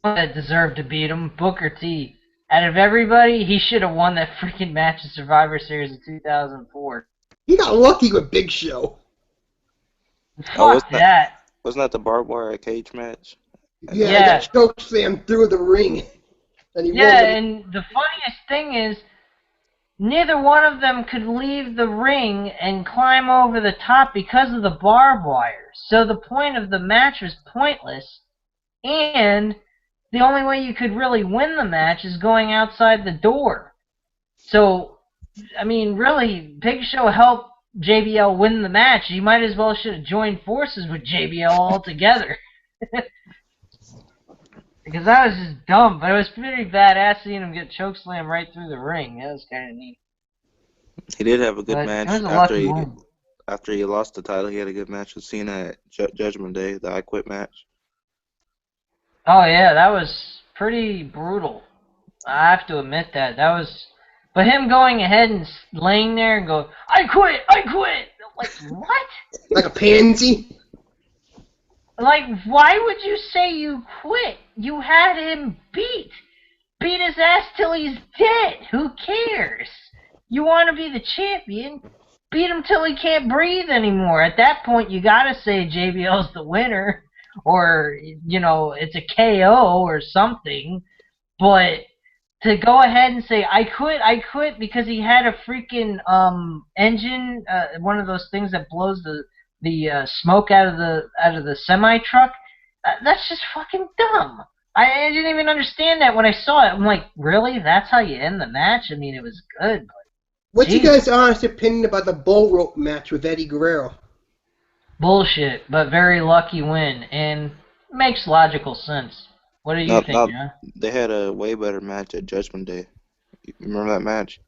Speaker 1: That deserved to beat him, Booker T. Out of everybody, he should have won that freaking match at Survivor Series in 2004.
Speaker 2: He got lucky with Big Show.
Speaker 1: Fuck that.
Speaker 3: Wasn't that the barbed wire cage match?
Speaker 2: Yeah, he
Speaker 1: Yeah.
Speaker 2: got chokeslammed through the ring. And he
Speaker 1: Yeah,
Speaker 2: won
Speaker 1: and the funniest thing is, neither one of them could leave the ring and climb over the top because of the barbed wire. So the point of the match was pointless, and the only way you could really win the match is going outside the door. So, I mean, really, Big Show helped JBL win the match. You might as well should have joined forces with JBL altogether. Because that was just dumb, but it was pretty badass seeing him get chokeslammed right through the ring. That was kind of neat.
Speaker 3: He did have a good
Speaker 1: But
Speaker 3: match
Speaker 1: it was a lucky win.
Speaker 3: after he lost the title. He had a good match with Cena at Judgment Day, the I Quit match.
Speaker 1: Oh yeah, that was pretty brutal. I have to admit that. That was, but him going ahead and laying there and go, I quit. Like what?
Speaker 2: like a pansy.
Speaker 1: Like why would you say you quit? You had him beat. Beat his ass till he's dead. Who cares? You want to be the champion? Beat him till he can't breathe anymore. At that point, you gotta say JBL's the winner, or you know it's a KO or something. But to go ahead and say I quit because he had a freaking engine, one of those things that blows the smoke out of the semi truck. That's just fucking dumb. I didn't even understand that when I saw it. I'm like, really? That's how you end the match? I mean, it was good, but
Speaker 2: What's your
Speaker 1: Jesus.
Speaker 2: guys' honest opinion about the bull rope match with Eddie Guerrero?
Speaker 1: Bullshit, but very lucky win, and makes logical sense. What do you think, John?
Speaker 3: They had a way better match at Judgment Day. You remember that match?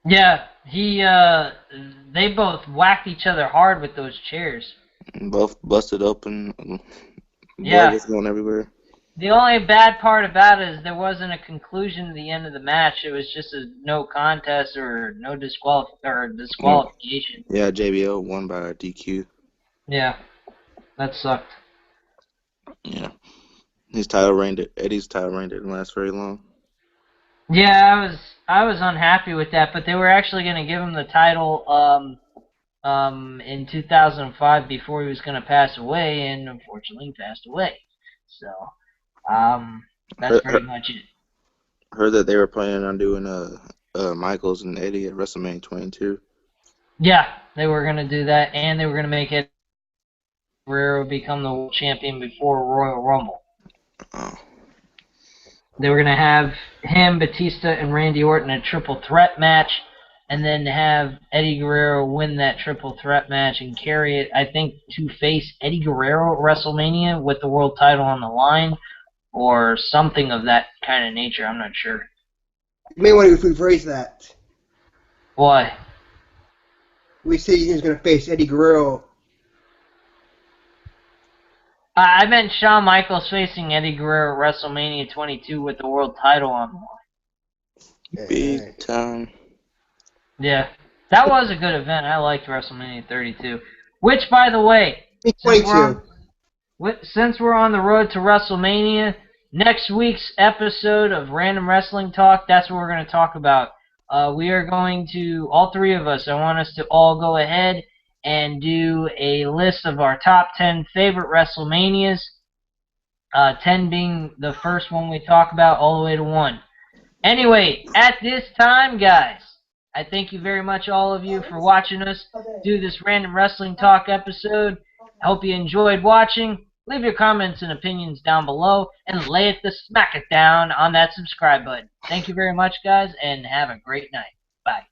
Speaker 1: Yeah, they both whacked each other hard with those chairs.
Speaker 3: Both busted open.
Speaker 1: Yeah.
Speaker 3: Blood was going everywhere.
Speaker 1: The only bad part about it is there wasn't a conclusion to the end of the match. It was just a no contest or no disqualification.
Speaker 3: Yeah, JBL won by DQ.
Speaker 1: Yeah, that sucked.
Speaker 3: Yeah. Eddie's title reign didn't last very long.
Speaker 1: Yeah, I was unhappy with that, but they were actually going to give him the title in 2005 before he was going to pass away, and unfortunately he passed away. So that's
Speaker 3: Heard,
Speaker 1: pretty much it.
Speaker 3: heard that they were planning on doing Michaels and Eddie at WrestleMania 22.
Speaker 1: Yeah, they were going to do that, and they were going to make Eddie Guerrero become the world champion before Royal Rumble.
Speaker 3: Oh.
Speaker 1: They were going to have him, Batista, and Randy Orton a triple threat match, and then have Eddie Guerrero win that triple threat match and carry it, I think, to face Eddie Guerrero at WrestleMania with the world title on the line, or something of that kind of nature. I'm not sure.
Speaker 2: You may want to rephrase that.
Speaker 1: Why?
Speaker 2: We said he was going to face Eddie Guerrero.
Speaker 1: I meant Shawn Michaels facing Eddie Guerrero at WrestleMania 22 with the world title on the line.
Speaker 3: Big time.
Speaker 1: Yeah, that was a good event. I liked WrestleMania 32. Which, by the way, since we're on the road to WrestleMania, next week's episode of Random Wrestling Talk, that's what we're going to talk about. We are going to, all three of us, I want us to all go ahead and do a list of our top 10 favorite WrestleManias, 10 being the first one we talk about all the way to 1. Anyway, at this time, guys, I thank you very much, all of you, for watching us do this Random Wrestling Talk episode. I hope you enjoyed watching. Leave your comments and opinions down below, and smack it down on that subscribe button. Thank you very much, guys, and have a great night. Bye.